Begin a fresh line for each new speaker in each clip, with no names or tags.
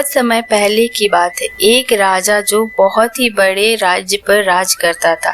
बहुत समय पहले की बात है। एक राजा जो बहुत ही बड़े राज्य पर राज करता था।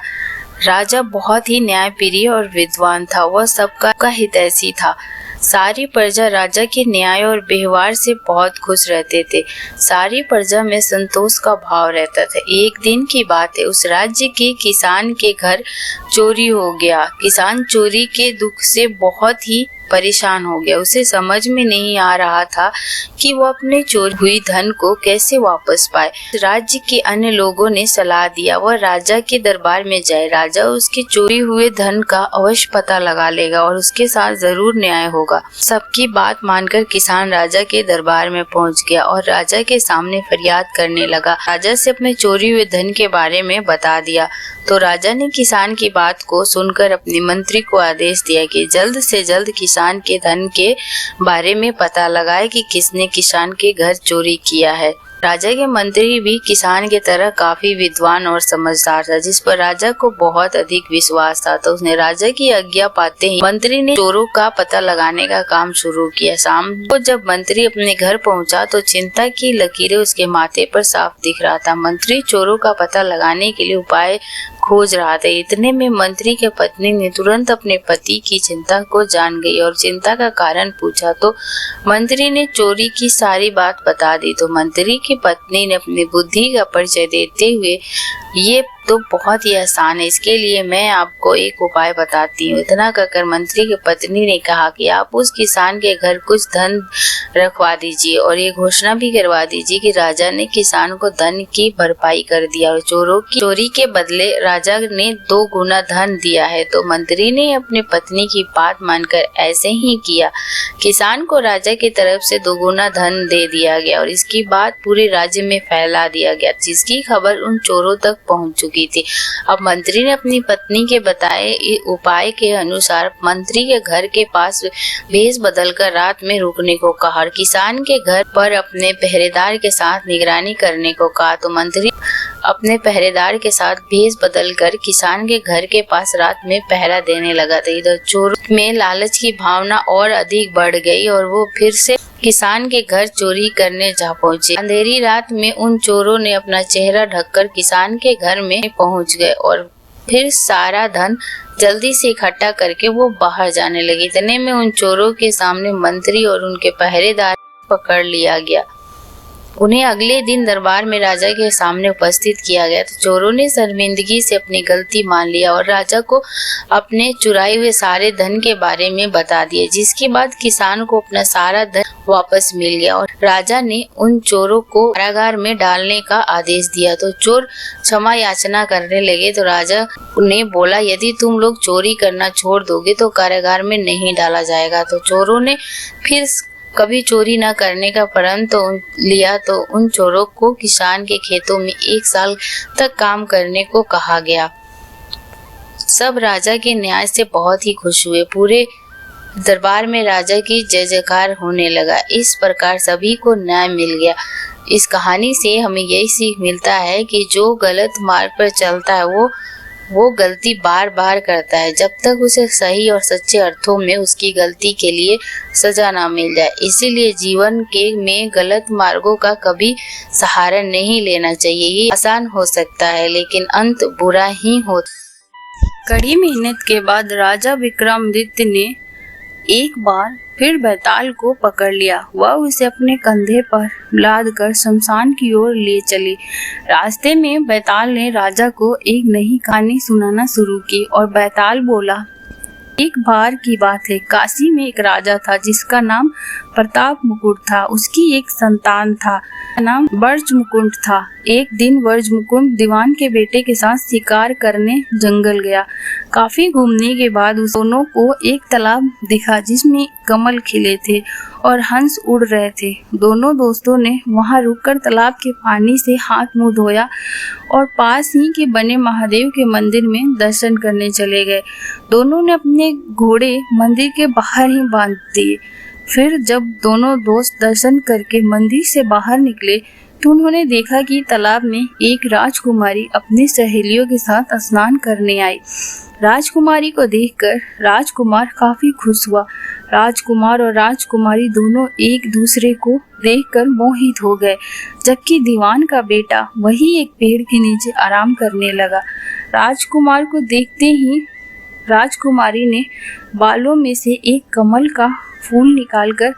राजा बहुत ही न्यायप्रिय और विद्वान था। वह सबका हितैषी था। सारी प्रजा राजा के न्याय और व्यवहार से बहुत खुश रहते थे। सारी प्रजा में संतोष का भाव रहता था। एक दिन की बात है, उस राज्य के किसान के घर चोरी हो गया। किसान चोरी के दुख से बहुत ही परेशान हो गया। उसे समझ में नहीं आ रहा था कि वो अपने चोरी हुई धन को कैसे वापस पाए। राज्य के अन्य लोगों ने सलाह दिया वह राजा के दरबार में जाए। राजा उसके चोरी हुए धन का अवश्य पता लगा लेगा और उसके साथ जरूर न्याय होगा। सबकी बात मानकर किसान राजा के दरबार में पहुंच गया और राजा के सामने फरियाद करने लगा। राजा से अपने चोरी हुए धन के बारे में बता दिया तो राजा ने किसान की बात को सुनकर अपने मंत्री को आदेश दिया कि जल्द से जल्द किसान के धन के बारे में पता लगाए कि किसने किसान के घर चोरी किया है। राजा के मंत्री भी किसान की तरह काफी विद्वान और समझदार था, जिस पर राजा को बहुत अधिक विश्वास था। तो उसने राजा की आज्ञा पाते ही मंत्री ने चोरों का पता लगाने का काम शुरू किया। शाम को जब मंत्री अपने घर पहुंचा तो चिंता की लकीरें उसके माथे पर साफ दिख रहा था। मंत्री चोरों का पता लगाने के लिए उपाय खोज रहा था। इतने में मंत्री की पत्नी ने तुरंत अपने पति की चिंता को जान गई और चिंता का कारण पूछा तो मंत्री ने चोरी की सारी बात बता दी। तो मंत्री की पत्नी ने अपनी बुद्धि का परिचय देते हुए ये तो बहुत ही आसान है, इसके लिए मैं आपको एक उपाय बताती हूँ। इतना कहकर मंत्री की पत्नी ने कहा कि आप उस किसान के घर कुछ धन रखवा दीजिए और ये घोषणा भी करवा दीजिए कि राजा ने किसान को धन की भरपाई कर दिया और चोरी के बदले राजा ने 2 गुना धन दिया है। तो मंत्री ने अपनी पत्नी की बात मानकर ऐसे ही किया। किसान को राजा की तरफ से 2 गुना धन दे दिया गया और इसकी बात पूरे राज्य में फैला दिया गया, जिसकी खबर उन चोरों तक पहुंच चुकी थी। अब मंत्री ने अपनी पत्नी के बताए उपाय के अनुसार मंत्री के घर के पास भेष बदलकर रात में रुकने को कहा और किसान के घर पर अपने पहरेदार के साथ निगरानी करने को कहा। तो मंत्री अपने पहरेदार के साथ भेष बदलकर किसान के घर के पास रात में पहरा देने लगा था। इधर चोरों में लालच की भावना और अधिक बढ़ गई और वो फिर से किसान के घर चोरी करने जा पहुंचे। अंधेरी रात में उन चोरों ने अपना चेहरा ढककर किसान के घर में पहुंच गए और फिर सारा धन जल्दी से इकट्ठा करके वो बाहर जाने लगे। इतने में उन चोरों के सामने मंत्री और उनके पहरेदार पकड़ लिया गया। उन्हें अगले दिन दरबार में राजा के सामने उपस्थित किया गया। तो चोरों ने शर्मिंदगी से अपनी गलती मान लिया और राजा को अपने चुराए हुए सारे धन के बारे में बता दिया, जिसके बाद किसान को अपना सारा धन वापस मिल गया और राजा ने उन चोरों को कारागार में डालने का आदेश दिया। तो चोर क्षमा याचना करने लगे। तो राजा ने बोला, यदि तुम लोग चोरी करना छोड़ दोगे तो कारागार में नहीं डाला जाएगा। तो चोरों ने फिर कभी चोरी न करने का प्रण तो लिया। तो उन चोरों को किसान के खेतों में 1 साल तक काम करने को कहा गया। सब राजा के न्याय से बहुत ही खुश हुए। पूरे दरबार में राजा की जय जयकार होने लगा। इस प्रकार सभी को न्याय मिल गया। इस कहानी से हमें यही सीख मिलता है कि जो गलत मार्ग पर चलता है वो गलती बार बार करता है जब तक उसे सही और सच्चे अर्थों में उसकी गलती के लिए सजा ना मिल जाए। इसीलिए जीवन में गलत मार्गों का कभी सहारा नहीं लेना चाहिए। ये आसान हो सकता है लेकिन अंत बुरा ही हो। कड़ी मेहनत के बाद राजा विक्रमादित्य ने एक बार फिर बैताल को पकड़ लिया। वह उसे अपने कंधे पर लाद कर शमशान की ओर ले चली। रास्ते में बैताल ने राजा को एक नई कहानी सुनाना शुरू की और बैताल बोला, एक बार की बात है, काशी में एक राजा था जिसका नाम प्रताप मुकुट था। उसकी एक संतान था, नाम ब्रज मुकुट था। एक दिन ब्रज मुकुट दीवान के बेटे के साथ शिकार करने जंगल गया। काफी घूमने के बाद उस दोनों को एक तालाब दिखा जिसमें कमल खिले थे और हंस उड़ रहे थे। दोनों दोस्तों ने वहां रुककर तालाब के पानी से हाथ मुंह धोया और पास ही के बने महादेव के मंदिर में दर्शन करने चले गए। दोनों ने अपने घोड़े मंदिर के बाहर ही बांध दिए। फिर जब दोनों दोस्त दर्शन करके मंदिर से बाहर निकले तो उन्होंने देखा कि तालाब में एक राजकुमारी अपनी सहेलियों के साथ स्नान करने आई। राजकुमारी को देखकर राजकुमार काफी खुश हुआ। राजकुमार और राजकुमारी दोनों एक दूसरे को देखकर मोहित हो गए, जबकि दीवान का बेटा वही एक पेड़ के नीचे आराम करने लगा। राजकुमार को देखते ही राजकुमारी ने बालों में से एक कमल का फूल निकालकर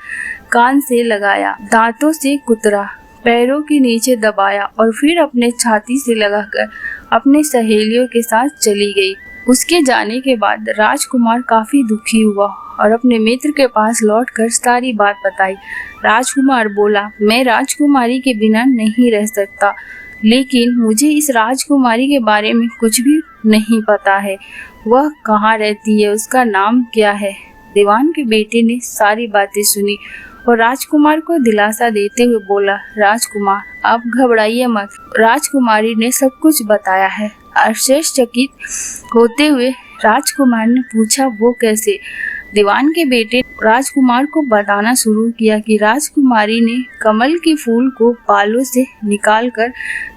कान से लगाया, दांतों से कुतरा, पैरों के नीचे दबाया और फिर अपने छाती से लगाकर अपने सहेलियों के साथ चली गई। उसके जाने के बाद राजकुमार काफी दुखी हुआ और अपने मित्र के पास लौटकर सारी बात बताई। राजकुमार बोला, मैं राजकुमारी के बिना नहीं रह सकता, लेकिन मुझे इस राजकुमारी के बारे में कुछ भी नहीं पता है। वह कहाँ रहती है, उसका नाम क्या है? दीवान के बेटे ने सारी बातें सुनी और राजकुमार को दिलासा देते हुए बोला, राजकुमार आप घबराइए मत, राजकुमारी ने सब कुछ बताया है। आश्चर्यचकित होते हुए राजकुमार ने पूछा, वो कैसे? दीवान के बेटे राजकुमार को बताना शुरू किया कि राजकुमारी ने कमल के फूल को बालों से निकालकर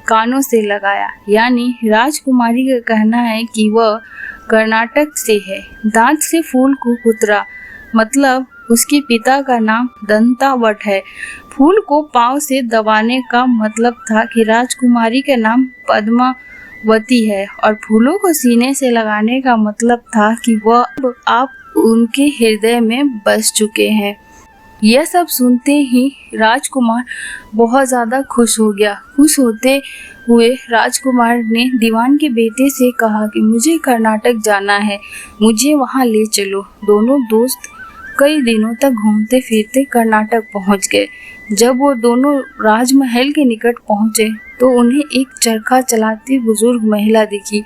कानों से लगाया। यानी राजकुमारी का कहना है कि वह कर्नाटक से है। दांत से फूल को कुतरा, मतलब उसके पिता का नाम दंतावट है। फूल को पांव से दबाने का मतलब था कि राजकुमारी का नाम पद्मावती है, और फूलों को सीने से लगाने का मतलब था कि वह अब आप उनके हृदय में बस चुके हैं। यह सब सुनते ही राजकुमार बहुत ज़्यादा खुश हो गया। खुश होते हुए राजकुमार ने दीवान के बेटे से कहा कि मुझे कर्नाटक जाना है, मुझे वहाँ ले चलो। दोनों दोस्त कई दिनों तक घूमते फिरते कर्नाटक पहुँच गए। जब वो दोनों राजमहल के निकट पहुँचे तो उन्हें एक चरखा चलाती बुजुर्ग महिला दिखी।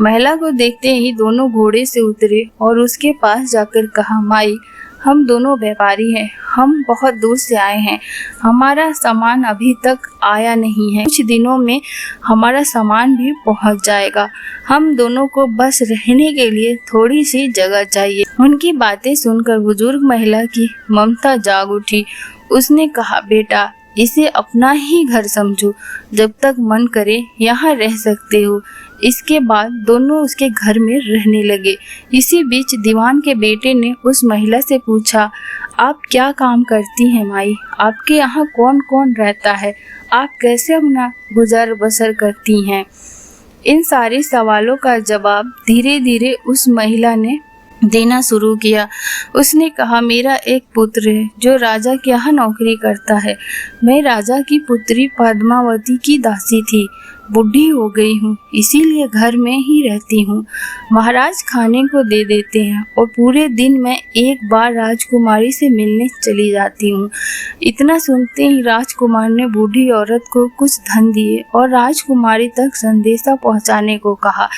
महिला को देखते ही दोनों घोड़े से उतरे और उसके पास जाकर कहा, माई हम दोनों व्यापारी हैं, हम बहुत दूर से आए हैं, हमारा सामान अभी तक आया नहीं है, कुछ दिनों में हमारा सामान भी पहुंच जाएगा, हम दोनों को बस रहने के लिए थोड़ी सी जगह चाहिए। उनकी बातें सुनकर बुजुर्ग महिला की ममता जाग उठी। उसने कहा, बेटा इसे अपना ही घर समझो, जब तक मन करे यहाँ रह सकते हो। इसके बाद दोनों उसके घर में रहने लगे। इसी बीच दीवान के बेटे ने उस महिला से पूछा, आप क्या काम करती हैं माई? आपके यहाँ कौन कौन रहता है? आप कैसे अपना गुजर बसर करती हैं? इन सारे सवालों का जवाब धीरे धीरे उस महिला ने देना शुरू किया। उसने कहा, मेरा एक पुत्र है जो राजा के यहाँ नौकरी करता है। मैं राजा की पुत्री पद्मावती की दासी थी, बूढ़ी हो गई हूँ, इसीलिए घर में ही रहती हूँ। महाराज खाने को दे देते हैं और पूरे दिन मैं एक बार राजकुमारी से मिलने चली जाती हूँ। इतना सुनते ही राजकुमार ने बूढ़ी औरत को कुछ धन दिए और राजकुमारी तक संदेशा पहुँचाने को कहा।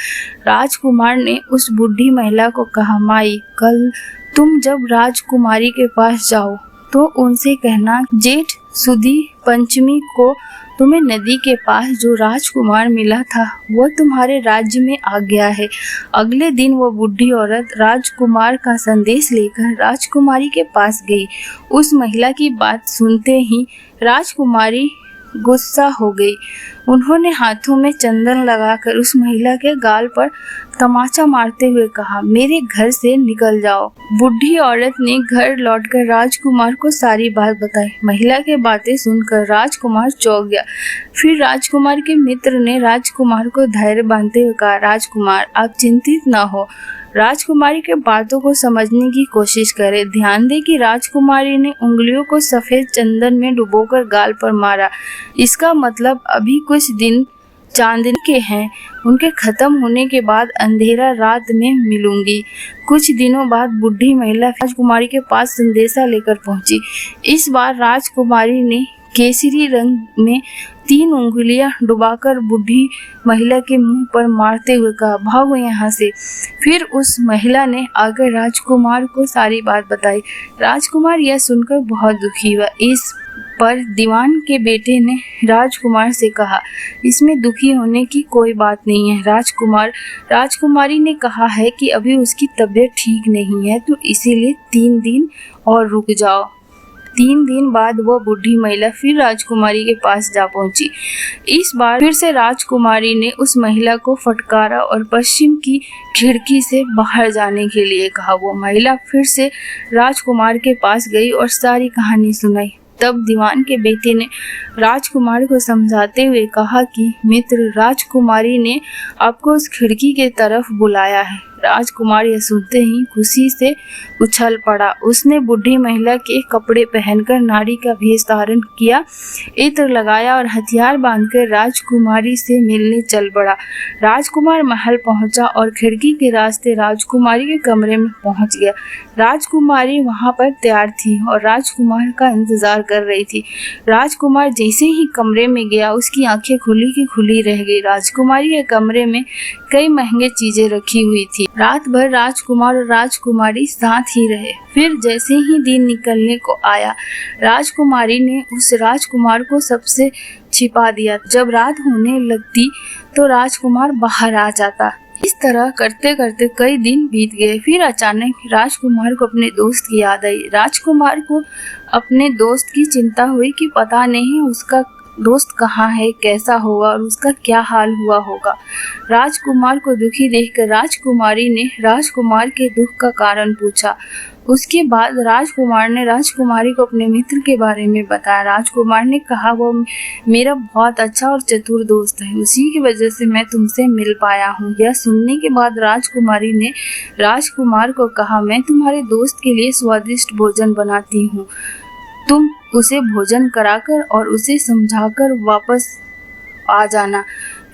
राजकुमार ने उस बूढ़ी महिला को कहा, माई कल तुम जब राजकुमारी के पास जाओ तो उनसे कहना, जेठ सुदी पंचमी को तुम्हें नदी के पास जो राजकुमार मिला था वो तुम्हारे राज्य में आ गया है। अगले दिन वो बूढ़ी औरत राजकुमार का संदेश लेकर राजकुमारी के पास गई। उस महिला की बात सुनते ही राजकुमारी गुस्सा हो गई। उन्होंने हाथों में चंदन लगाकर उस महिला के गाल पर तमाचा मारते हुए कहा, मेरे घर से निकल जाओ। बूढ़ी औरत ने घर लौटकर राजकुमार को सारी बात बताई। महिला की बातें सुनकर राजकुमार चौंक गया। फिर राजकुमार के मित्र ने राजकुमार को धैर्य बांधते हुए कहा, राजकुमार आप चिंतित न हो, राजकुमारी के बातों को समझने की कोशिश करें। ध्यान दें कि राजकुमारी ने उंगलियों को सफेद चंदन में डुबोकर गाल पर मारा। इसका मतलब अभी कुछ दिन चांदनी के हैं, उनके खत्म होने के बाद अंधेरा रात में मिलूंगी। कुछ दिनों बाद बूढ़ी महिला राजकुमारी के पास संदेशा लेकर पहुंची। इस बार राजकुमारी ने केसरी रंग में 3 उंगलियां डुबाकर बूढ़ी महिला के मुंह पर मारते हुए कहा, भागो यहाँ से। फिर उस महिला ने आकर राजकुमार को सारी बात बताई। राजकुमार यह सुनकर बहुत दुखी हुआ। इस पर दीवान के बेटे ने राजकुमार से कहा, इसमें दुखी होने की कोई बात नहीं है राजकुमारी ने कहा है कि अभी उसकी तबीयत ठीक नहीं है, तो इसीलिए 3 दिन और रुक जाओ। 3 दिन बाद वह बूढ़ी महिला फिर राजकुमारी के पास जा पहुंची। इस बार फिर से राजकुमारी ने उस महिला को फटकारा और पश्चिम की खिड़की से बाहर जाने के लिए कहा। वो महिला फिर से राजकुमार के पास गई और सारी कहानी सुनाई। तब दीवान के बेटे ने राजकुमार को समझाते हुए कहा कि मित्र, राजकुमारी ने आपको उस खिड़की के तरफ बुलाया है। राजकुमार यह सुनते ही खुशी से उछल पड़ा। उसने बूढ़ी महिला के कपड़े पहनकर नारी का भेष धारण किया, इत्र लगाया और हथियार बांधकर राजकुमारी से मिलने चल पड़ा। राजकुमार महल पहुंचा और खिड़की के रास्ते राजकुमारी के कमरे में पहुंच गया। राजकुमारी वहां पर तैयार थी और राजकुमार का इंतजार कर रही थी। राजकुमार जैसे ही कमरे में गया, उसकी आंखें खुली की खुली रह गई। राजकुमारी के कमरे में कई महंगे चीजें रखी हुई थी। रात भर राजकुमार और राजकुमारी साथ ही रहे। फिर जैसे ही दिन निकलने को आया, राजकुमारी ने उस राजकुमार को सबसे छिपा दिया। जब रात होने लगती तो राजकुमार बाहर आ जाता। इस तरह करते करते कई दिन बीत गए। फिर अचानक राजकुमार को अपने दोस्त की याद आई। राजकुमार को अपने दोस्त की चिंता हुई कि पता नहीं उसका दोस्त कहाँ है, कैसा होगा और उसका क्या हाल हुआ होगा। राजकुमार को दुखी देखकर राजकुमारी ने राजकुमार के दुख का कारण पूछा। उसके बाद राजकुमार ने राजकुमारी को अपने मित्र के बारे में बताया। राजकुमार ने कहा, वो मेरा बहुत अच्छा और चतुर दोस्त है, उसी की वजह से मैं तुमसे मिल पाया हूँ। यह सुनने के बाद राजकुमारी ने राजकुमार को कहा, मैं तुम्हारे दोस्त के लिए स्वादिष्ट भोजन बनाती हूँ, तुम उसे भोजन कराकर और उसे समझाकर वापस आ जाना।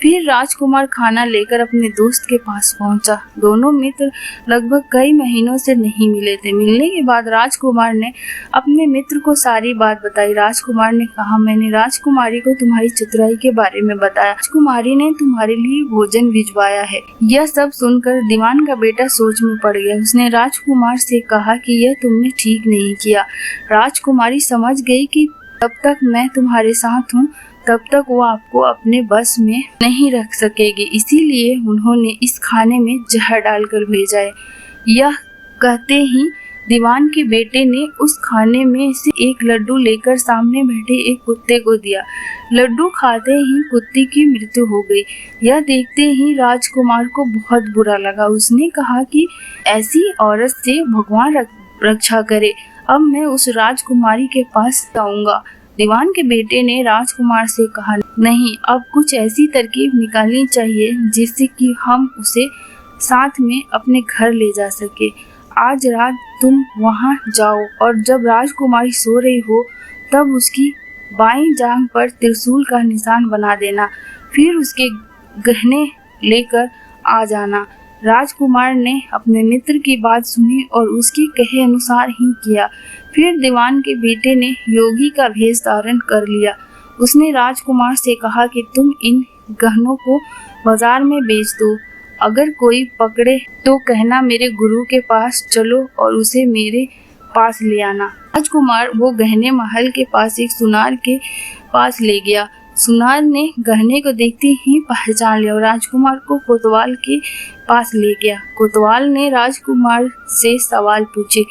फिर राजकुमार खाना लेकर अपने दोस्त के पास पहुंचा। दोनों मित्र लगभग कई महीनों से नहीं मिले थे। मिलने के बाद राजकुमार ने अपने मित्र को सारी बात बताई। राजकुमार ने कहा, मैंने राजकुमारी को तुम्हारी चतुराई के बारे में बताया। राजकुमारी ने तुम्हारे लिए भोजन भिजवाया है। यह सब सुनकर दीवान का बेटा सोच में पड़ गया। उसने राजकुमार से कहा कि यह तुमने ठीक नहीं किया। राजकुमारी समझ गई कि तब तक मैं तुम्हारे साथ हूँ, तब तक वो आपको अपने बस में नहीं रख सकेगी, इसीलिए उन्होंने इस खाने में जहर डालकर भेजा है। यह कहते ही दीवान के बेटे ने उस खाने में से एक लड्डू लेकर सामने बैठे एक कुत्ते को दिया। लड्डू खाते ही कुत्ते की मृत्यु हो गई। यह देखते ही राजकुमार को बहुत बुरा लगा। उसने कहा कि ऐसी औरत से भगवान रक्षा करे। अब मैं उस राजकुमारी के पास जाऊंगा। दीवान के बेटे ने राजकुमार से कहा, नहीं, अब कुछ ऐसी तरकीब निकालनी चाहिए जिससे कि हम उसे साथ में अपने घर ले जा सके। आज रात तुम वहां जाओ और जब राजकुमारी सो रही हो तब उसकी बाईं जांघ पर त्रिशूल का निशान बना देना, फिर उसके गहने लेकर आ जाना। राजकुमार ने अपने मित्र की बात सुनी और उसके कहे अनुसार ही किया। फिर दीवान के बेटे ने योगी का भेष धारण कर लिया। उसने राजकुमार से कहा कि तुम इन गहनों को बाजार में बेच दो। अगर कोई पकड़े तो कहना मेरे गुरु के पास चलो और उसे मेरे पास ले आना। राजकुमार वो गहने महल के पास एक सुनार के पास ले गया। सुनार ने गहने को देखते ही पहचान लिया और राजकुमार को कोतवाल के पास ले गया। कोतवाल ने राजकुमार से सवाल पूछे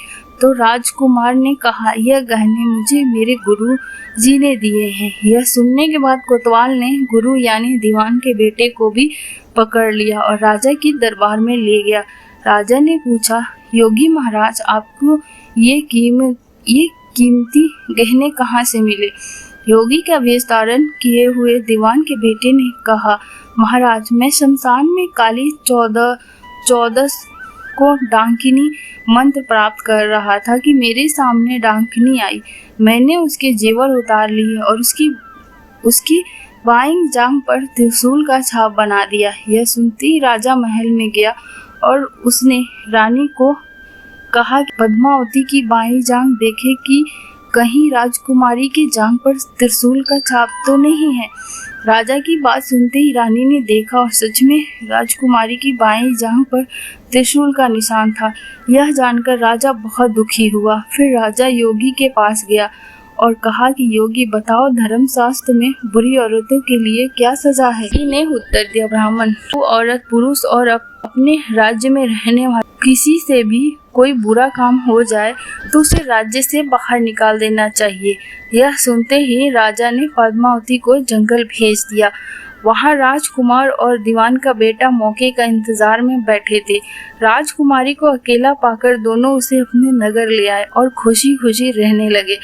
तो राजकुमार ने कहा, यह गहने मुझे मेरे गुरु जी ने दिए हैं। यह सुनने के बाद कोतवाल ने गुरु यानी दीवान के बेटे को भी पकड़ लिया और राजा के दरबार में ले गया। राजा ने पूछा, योगी महाराज, आपको ये कीमती गहने कहाँ से मिले? योगी का वेश धारण किए हुए दीवान के बेटे ने कहा, महाराज, मैं शमशान में काली चौदस को डांकिनी मंत्र प्राप्त कर रहा था कि मेरे सामने डांकिनी आई। मैंने उसके जेवर उतार लिए और उसकी बाईं जांघ पर त्रिशूल का छाप बना दिया। यह सुनते ही राजा महल में गया और उसने रानी को कहा कि पद्मावती की बाईं जांघ देखे कि कहीं राजकुमारी की जांघ पर त्रिशूल का छाप तो नहीं है। राजा की बात सुनते ही रानी ने देखा और सच में राजकुमारी की बाईं जांघ पर त्रिशूल का निशान था। यह जानकर राजा बहुत दुखी हुआ। फिर राजा योगी के पास गया और कहा कि योगी, बताओ धर्मशास्त्र में बुरी औरतों के लिए क्या सजा है? योगी ने उत्तर दिया, ब्राह्मण, वो औरत पुरुष और अपने राज्य में रहने वाले किसी से भी कोई बुरा काम हो जाए तो उसे राज्य से बाहर निकाल देना चाहिए। यह सुनते ही राजा ने पद्मावती को जंगल भेज दिया। वहाँ राजकुमार और दीवान का बेटा मौके का इंतजार में बैठे थे। राजकुमारी को अकेला पाकर दोनों उसे अपने नगर ले आए और खुशी खुशी रहने लगे।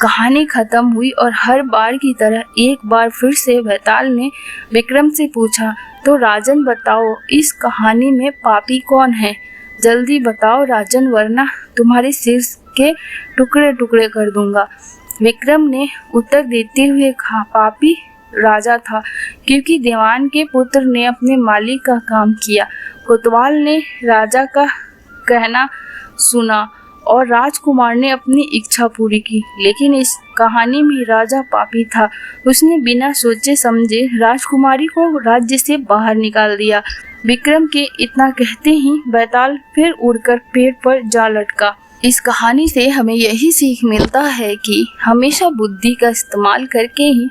कहानी खत्म हुई और हर बार की तरह एक बार फिर से बैताल ने विक्रम से पूछा, तो राजन बताओ, इस कहानी में पापी कौन है? जल्दी बताओ राजन, वरना तुम्हारे सिर के टुकड़े टुकड़े कर दूंगा। विक्रम ने उत्तर देते हुए कहा, पापी राजा था, क्योंकि दीवान के पुत्र ने अपने मालिक का काम किया। कोतवाल ने राजा का कहना सुना और राजकुमार ने अपनी इच्छा पूरी की। लेकिन इस कहानी में राजा पापी था। उसने बिना सोचे समझे राजकुमारी को राज्य से बाहर निकाल दिया। विक्रम के इतना कहते ही बैताल फिर उड़कर पेड़ पर जा लटका। इस कहानी से हमें यही सीख मिलता है कि हमेशा बुद्धि का इस्तेमाल करके ही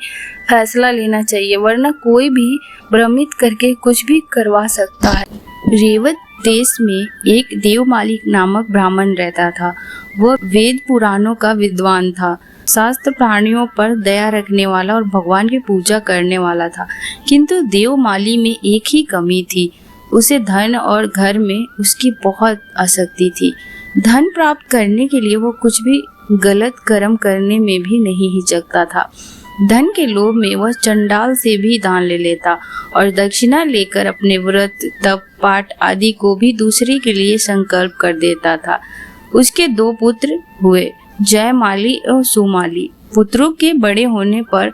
फैसला लेना चाहिए, वरना कोई भी भ्रमित करके कुछ भी करवा सकता है। रेवत देश में एक देवमाली नामक ब्राह्मण रहता था। वह वेद पुराणों का विद्वान था, शास्त्र प्राणियों पर दया रखने वाला और भगवान की पूजा करने वाला था। किंतु देवमाली में एक ही कमी थी, उसे धन और घर में उसकी बहुत आसक्ति थी। धन प्राप्त करने के लिए वो कुछ भी गलत कर्म करने में भी नहीं हिचकता था। धन के लोभ में वह चंडाल से भी दान ले लेता और दक्षिणा लेकर अपने व्रत, तप, पाठ आदि को भी दूसरे के लिए संकल्प कर देता था। उसके 2 पुत्र हुए, जयमाली और सुमाली। पुत्रों के बड़े होने पर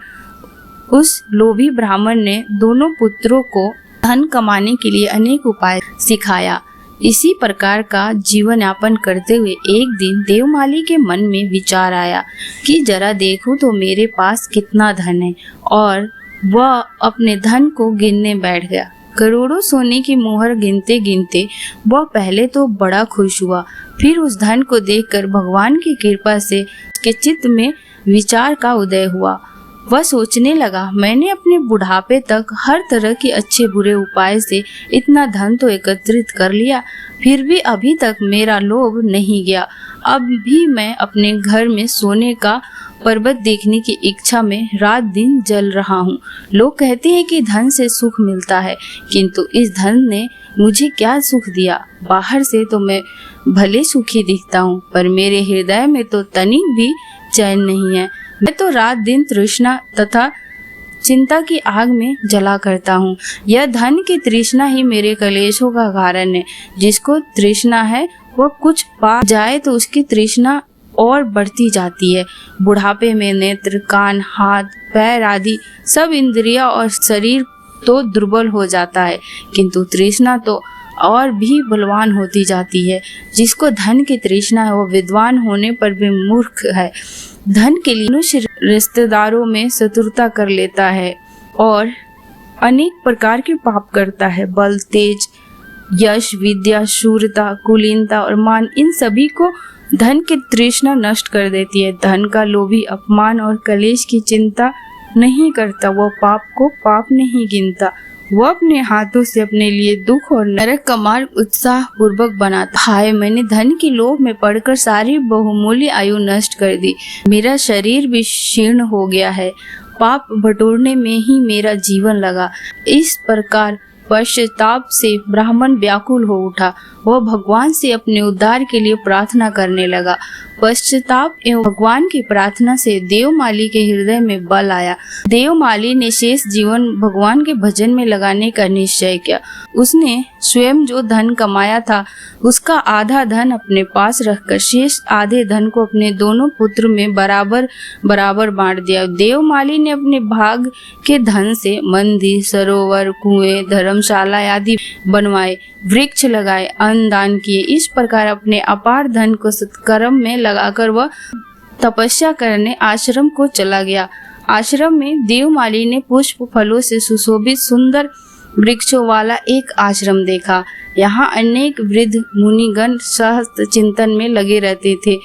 उस लोभी ब्राह्मण ने दोनों पुत्रों को धन कमाने के लिए अनेक उपाय सिखाया। इसी प्रकार का जीवन यापन करते हुए एक दिन देवमाली के मन में विचार आया कि जरा देखूं तो मेरे पास कितना धन है, और वह अपने धन को गिनने बैठ गया। करोड़ों सोने की मोहर गिनते गिनते वह पहले तो बड़ा खुश हुआ, फिर उस धन को देखकर भगवान की कृपा से उसके चित्त में विचार का उदय हुआ। वह सोचने लगा, मैंने अपने बुढ़ापे तक हर तरह के अच्छे बुरे उपाय से इतना धन तो एकत्रित कर लिया, फिर भी अभी तक मेरा लोभ नहीं गया। अब भी मैं अपने घर में सोने का पर्वत देखने की इच्छा में रात दिन जल रहा हूँ। लोग कहते हैं कि धन से सुख मिलता है, किंतु इस धन ने मुझे क्या सुख दिया? बाहर से तो मैं भले सुखी दिखता हूँ, पर मेरे हृदय में तो तनिक भी चैन नहीं है। मैं तो रात दिन तृष्णा तथा चिंता की आग में जला करता हूँ। यह धन की तृष्णा ही मेरे कलेशों का कारण है। जिसको तृष्णा है वह कुछ पा जाए तो उसकी तृष्णा और बढ़ती जाती है। बुढ़ापे में नेत्र, कान, हाथ, पैर आदि सब इंद्रियां और शरीर तो दुर्बल हो जाता है, किंतु तृष्णा तो और भी बलवान होती जाती है। जिसको धन की तृष्णा है वह विद्वान होने पर भी मूर्ख है। धन के लिए मनुष्य रिश्तेदारों में शत्रुता कर लेता है और अनेक प्रकार के पाप करता है। बल, तेज, यश, विद्या, शूरता, कुलीनता और मान, इन सभी को धन की तृष्णा नष्ट कर देती है। धन का लोभी अपमान और कलेश की चिंता नहीं करता, वह पाप को पाप नहीं गिनता। वह अपने हाथों से अपने लिए दुख और नरक का मार्ग उत्साह पूर्वक बनाता। हाय, मैंने धन के लोभ में पड़कर सारी बहुमूल्य आयु नष्ट कर दी। मेरा शरीर भी क्षीण हो गया है। पाप बटोरने में ही मेरा जीवन लगा। इस प्रकार पश्चाताप से ब्राह्मण व्याकुल हो उठा। वह भगवान से अपने उद्धार के लिए प्रार्थना करने लगा। पश्चाताप एवं भगवान की प्रार्थना से देवमाली के हृदय में बल आया। देवमाली ने शेष जीवन भगवान के भजन में लगाने का निश्चय किया। उसने स्वयं जो धन कमाया था उसका आधा धन अपने पास रखकर शेष आधे धन को अपने दोनों पुत्र में बराबर बराबर बांट दिया। देवमाली ने अपने भाग के धन से मंदिर, सरोवर, कुएं, धर्मशाला आदि बनवाए, वृक्ष लगाए, अन्न दान किए। इस प्रकार अपने अपार धन को सत्कर्म में लगाकर वह तपस्या करने आश्रम को चला गया। आश्रम में देवमाली ने पुष्प फलों से सुशोभित सुंदर वृक्षों वाला एक आश्रम देखा। यहाँ अनेक वृद्ध मुनिगण सहस्त्र चिंतन में लगे रहते थे,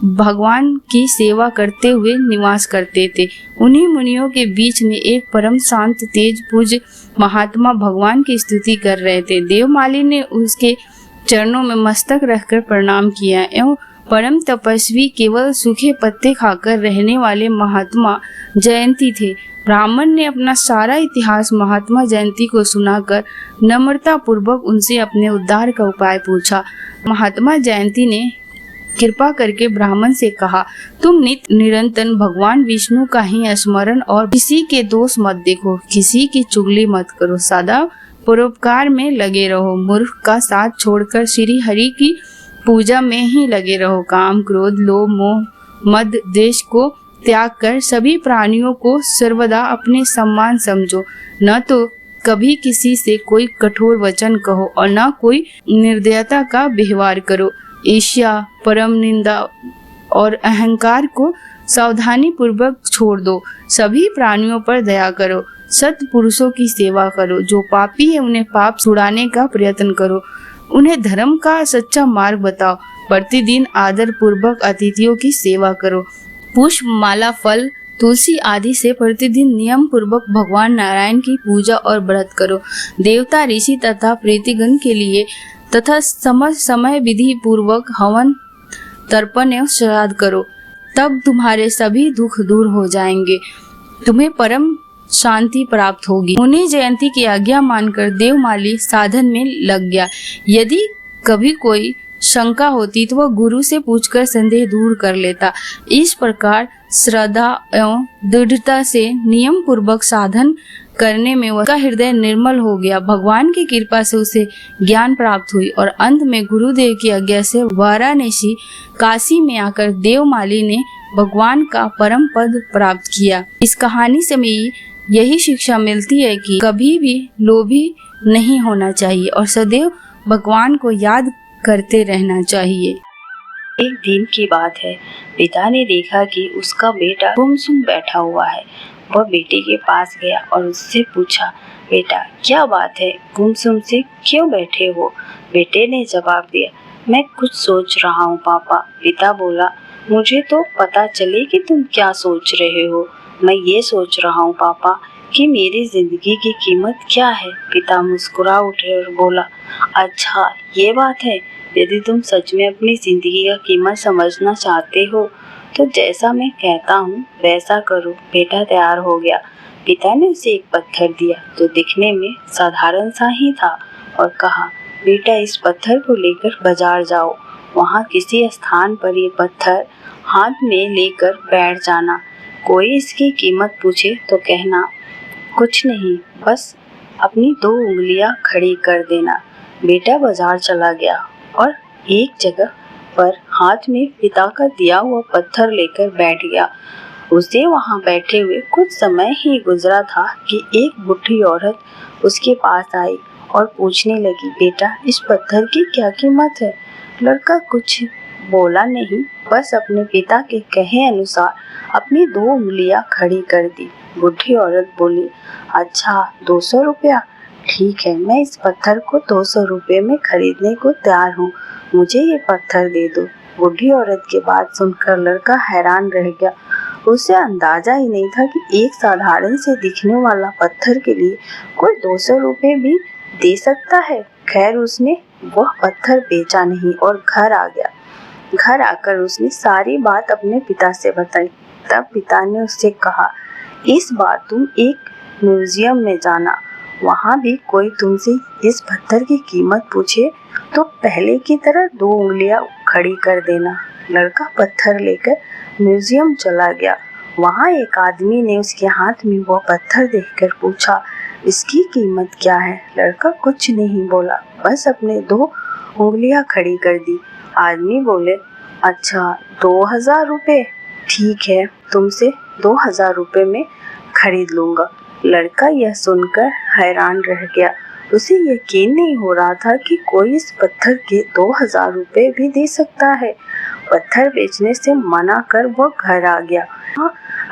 भगवान की सेवा करते हुए निवास करते थे। उन्हीं मुनियों के बीच में एक परम शांत तेज पूज्य महात्मा भगवान की स्तुति कर रहे थे। देवमाली ने उसके चरणों में मस्तक रखकर प्रणाम किया एवं परम तपस्वी केवल सूखे पत्ते खाकर रहने वाले महात्मा जयंती थे। ब्राह्मण ने अपना सारा इतिहास महात्मा जयंती को सुनाकर नम्रता पूर्वक उनसे अपने उद्धार का उपाय पूछा। महात्मा जयंती ने कृपा करके ब्राह्मण से कहा, तुम नित्य निरंतर भगवान विष्णु का ही स्मरण और किसी के दोष मत देखो, किसी की चुगली मत करो, सदा परोपकार में लगे रहो, मूर्ख का साथ छोड़कर श्री हरि की पूजा में ही लगे रहो, काम क्रोध लोभ मोह मद देश को त्याग कर सभी प्राणियों को सर्वदा अपने सम्मान समझो, न तो कभी किसी से कोई कठोर वचन कहो और न कोई निर्दयता का व्यवहार करो। ईर्ष्या परम निंदा और अहंकार को सावधानी पूर्वक छोड़ दो, सभी प्राणियों पर दया करो, सत पुरुषों की सेवा करो, जो पापी है उन्हें पाप छुड़ाने का प्रयत्न करो, उन्हें धर्म का सच्चा मार्ग बताओ, प्रतिदिन आदर पूर्वक अतिथियों की सेवा करो, पुष्प माला फल तुलसी आदि से प्रतिदिन नियम पूर्वक भगवान नारायण की पूजा और व्रत करो, देवता ऋषि तथा प्रेतिगण के लिए तथा समय विधि पूर्वक हवन तर्पण एवं श्राद्ध करो, तब तुम्हारे सभी दुख दूर हो जाएंगे, तुम्हें परम शांति प्राप्त होगी। मुनि जयंती की आज्ञा मानकर देवमाली साधन में लग गया। यदि कभी कोई शंका होती तो वह गुरु से पूछकर संदेह दूर कर लेता। इस प्रकार श्रद्धा एवं दृढ़ता से नियम पूर्वक साधन करने में उसका हृदय निर्मल हो गया। भगवान की कृपा से उसे ज्ञान प्राप्त हुई और अंत में गुरुदेव की आज्ञा से वाराणसी काशी में आकर देवमाली ने भगवान का परम पद प्राप्त किया। इस कहानी से हमें यही शिक्षा मिलती है कि कभी भी लोभी नहीं होना चाहिए और सदैव भगवान को याद करते रहना चाहिए।
एक दिन की बात है, पिता ने देखा कि उसका बेटा गुमसुम बैठा हुआ है। वह बेटे के पास गया और उससे पूछा, बेटा क्या बात है, गुमसुम से क्यों बैठे हो? बेटे ने जवाब दिया, मैं कुछ सोच रहा हूँ पापा। पिता बोला, मुझे तो पता चले कि तुम क्या सोच रहे हो। मैं ये सोच रहा हूँ पापा कि मेरी जिंदगी की कीमत क्या है। पिता मुस्कुरा उठे और बोला, अच्छा ये बात है, यदि तुम सच में अपनी जिंदगी का कीमत समझना चाहते हो तो जैसा मैं कहता हूँ वैसा करो। बेटा तैयार हो गया। पिता ने उसे एक पत्थर दिया जो दिखने में साधारण सा ही था और कहा, बेटा इस पत्थर को लेकर बाजार जाओ, वहाँ किसी स्थान पर ये पत्थर हाथ में लेकर बैठ जाना। कोई इसकी कीमत पूछे तो कहना, कुछ नहीं, बस अपनी 2 उंगलियां खड़ी कर देना। बेटा बाजार चला गया और एक जगह पर हाथ में पिता का दिया हुआ पत्थर लेकर बैठ गया। उसे वहां बैठे हुए कुछ समय ही गुजरा था कि एक बूढ़ी औरत उसके पास आई और पूछने लगी, बेटा इस पत्थर की क्या कीमत है? लड़का कुछ बोला नहीं, बस अपने पिता के कहे अनुसार अपनी 2 उंगलियां खड़ी कर दी। बूढ़ी औरत बोली, अच्छा 200 रुपया, ठीक है, मैं इस पत्थर को 200 रुपये में खरीदने को तैयार हूँ, मुझे ये पत्थर दे दो। बूढ़ी औरत की बात सुनकर लड़का हैरान रह गया। उसे अंदाजा ही नहीं था कि एक साधारण से दिखने वाला पत्थर के लिए कोई 200 रुपये भी दे सकता है। खैर उसने वह पत्थर बेचा नहीं और घर आ गया। घर आकर उसने सारी बात अपने पिता से बताई। तब पिता ने उससे कहा, इस बार तुम एक म्यूजियम में जाना, वहाँ भी कोई तुमसे इस पत्थर की कीमत पूछे तो पहले की तरह 2 उंगलियां खड़ी कर देना। लड़का पत्थर लेकर म्यूजियम चला गया। वहाँ एक आदमी ने उसके हाथ में वो पत्थर देखकर पूछा, इसकी कीमत क्या है? लड़का कुछ नहीं बोला, बस अपने 2 उंगलियां खड़ी कर दी। आदमी बोले, अच्छा 2000 रुपये, ठीक है, तुमसे 2000 रुपये में खरीद लूंगा। लड़का यह सुनकर हैरान रह गया। उसे यकीन नहीं हो रहा था कि कोई इस पत्थर के 2000 रुपये भी दे सकता है। पत्थर बेचने से मना कर वो घर आ गया।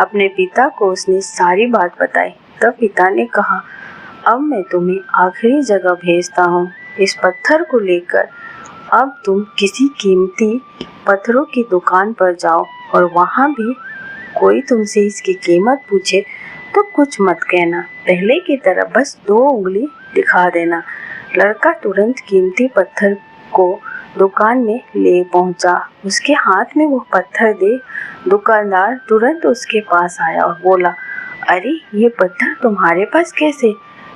अपने पिता को उसने सारी बात बताई। तब पिता ने कहा, अब मैं तुम्हें आखिरी जगह भेजता हूँ, इस पत्थर को लेकर अब तुम किसी कीमती पत्थरों की दुकान पर जाओ और वहाँ भी कोई तुमसे इसकी कीमत पूछे तो कुछ मत कहना, पहले की तरह बस 2 उंगली दिखा देना। लड़का तुरंत कीमती पत्थर को दुकान में ले पहुंचा। उसके हाथ में वो पत्थर दे दुकानदार तुरंत उसके पास आया और बोला, अरे ये पत्थर तुम्हारे पास कैसे?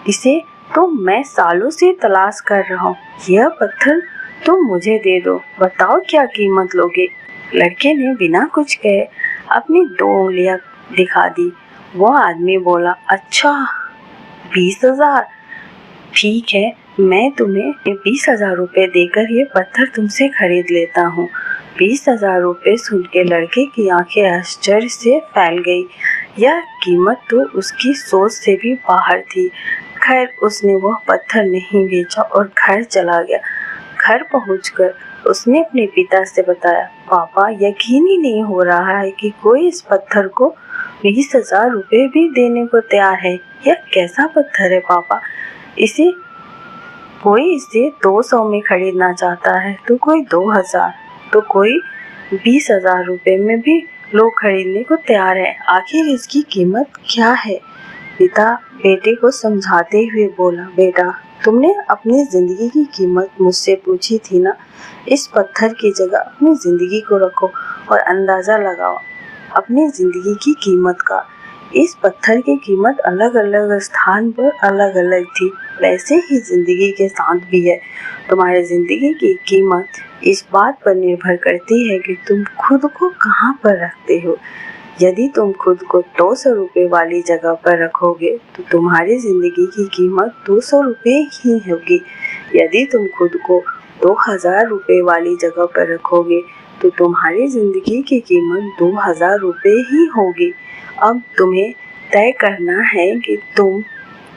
इसे तो मैं सालों से तलाश कर रहा हूँ। यह पत्थर तुम मुझे दे दो, बताओ क्या कीमत लोगे? लड़के ने बिना कुछ कहे अपनी 2 उंगलियां दिखा दी। वह आदमी बोला, अच्छा 20,000, ठीक है, मैं तुम्हें 20,000 रुपये देकर ये पत्थर तुमसे खरीद लेता हूँ। 20,000 रुपये सुन के लड़के की आंखें आश्चर्य से फैल गई। यह कीमत तो उसकी सोच से भी बाहर थी। खैर उसने वह पत्थर नहीं बेचा और घर चला गया। घर पहुंचकर उसने अपने पिता से बताया, पापा यकीन ही नहीं हो रहा है कि कोई इस पत्थर को 20,000 रुपये भी देने को तैयार है। यह कैसा पत्थर है पापा? कोई इसे 200 में खरीदना चाहता है तो कोई 2,000, तो कोई 20,000 रुपये में भी लोग खरीदने को तैयार है। आखिर इसकी कीमत क्या है? पिता बेटे को समझाते हुए बोला, बेटा तुमने अपनी जिंदगी की कीमत मुझसे पूछी थी ना। इस पत्थर की जगह अपनी जिंदगी को रखो और अंदाजा लगाओ अपनी जिंदगी की कीमत का। इस पत्थर की कीमत अलग अलग स्थान पर अलग अलग थी, वैसे ही जिंदगी के साथ भी है। तुम्हारी जिंदगी की कीमत इस बात पर निर्भर करती है कि तुम खुद को कहाँ पर रखते हो। यदि तुम खुद को 200 रुपये वाली जगह पर रखोगे तो तुम्हारी जिंदगी की कीमत 200 रुपये ही होगी। यदि तुम खुद को 2,000 रुपये वाली जगह पर रखोगे तो तुम्हारी जिंदगी की कीमत 2,000 रुपये ही होगी। अब तुम्हें तय करना है कि तुम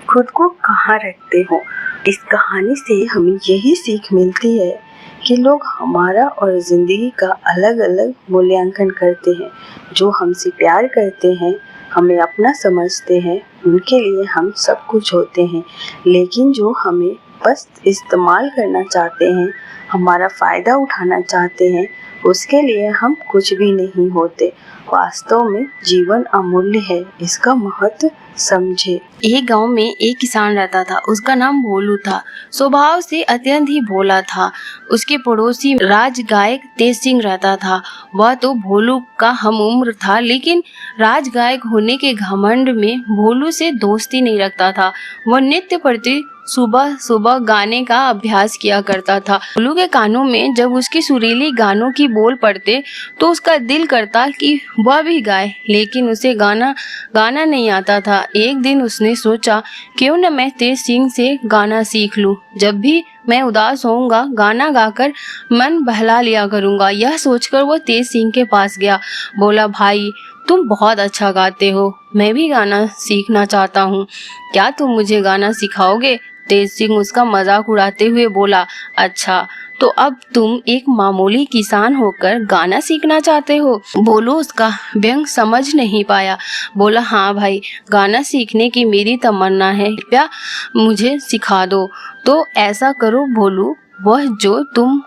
खुद को कहाँ रखते हो। इस कहानी से हमें यही सीख मिलती है कि लोग हमारा और ज़िंदगी का अलग अलग मूल्यांकन करते हैं। जो हमसे प्यार करते हैं, हमें अपना समझते हैं, उनके लिए हम सब कुछ होते हैं। लेकिन जो हमें बस इस्तेमाल करना चाहते हैं, हमारा फ़ायदा उठाना चाहते हैं, उसके लिए हम कुछ भी नहीं होते। वास्तव में जीवन अमूल्य है, इसका महत्व समझे।
एक गांव में एक किसान रहता था। उसका नाम भोलू था। स्वभाव से अत्यंत ही भोला था। उसके पड़ोसी राजगायक तेज सिंह रहता था। वह तो भोलू का हम उम्र था, लेकिन राजगायक होने के घमंड में भोलू से दोस्ती नहीं रखता था। वह नित्य प्रति सुबह सुबह गाने का अभ्यास किया करता था। भोलू के कानों में जब उसके सुरीली गानों की बोल पड़ते तो उसका दिल करता कि वह भी गाए, लेकिन उसे गाना नहीं आता था। एक दिन उसने सोचा, क्यों न मैं तेज सिंह से गाना सीख लूं। जब भी मैं उदास होऊंगा गाना गाकर मन बहला लिया करूंगा। यह सोचकर वो तेज सिंह के पास गया। बोला, भाई तुम बहुत अच्छा गाते हो, मैं भी गाना सीखना चाहता हूँ, क्या तुम मुझे गाना सिखाओगे? तेज सिंह उसका मजाक उड़ाते हुए बोला, अच्छा तो अब तुम एक मामूली किसान होकर गाना सीखना चाहते हो? भोलू उसका व्यंग समझ नहीं पाया। बोला, हाँ भाई, गाना सीखने की मेरी तमन्ना है, कृपया मुझे सिखा दो। तो ऐसा करो भोलू, वह जो तुम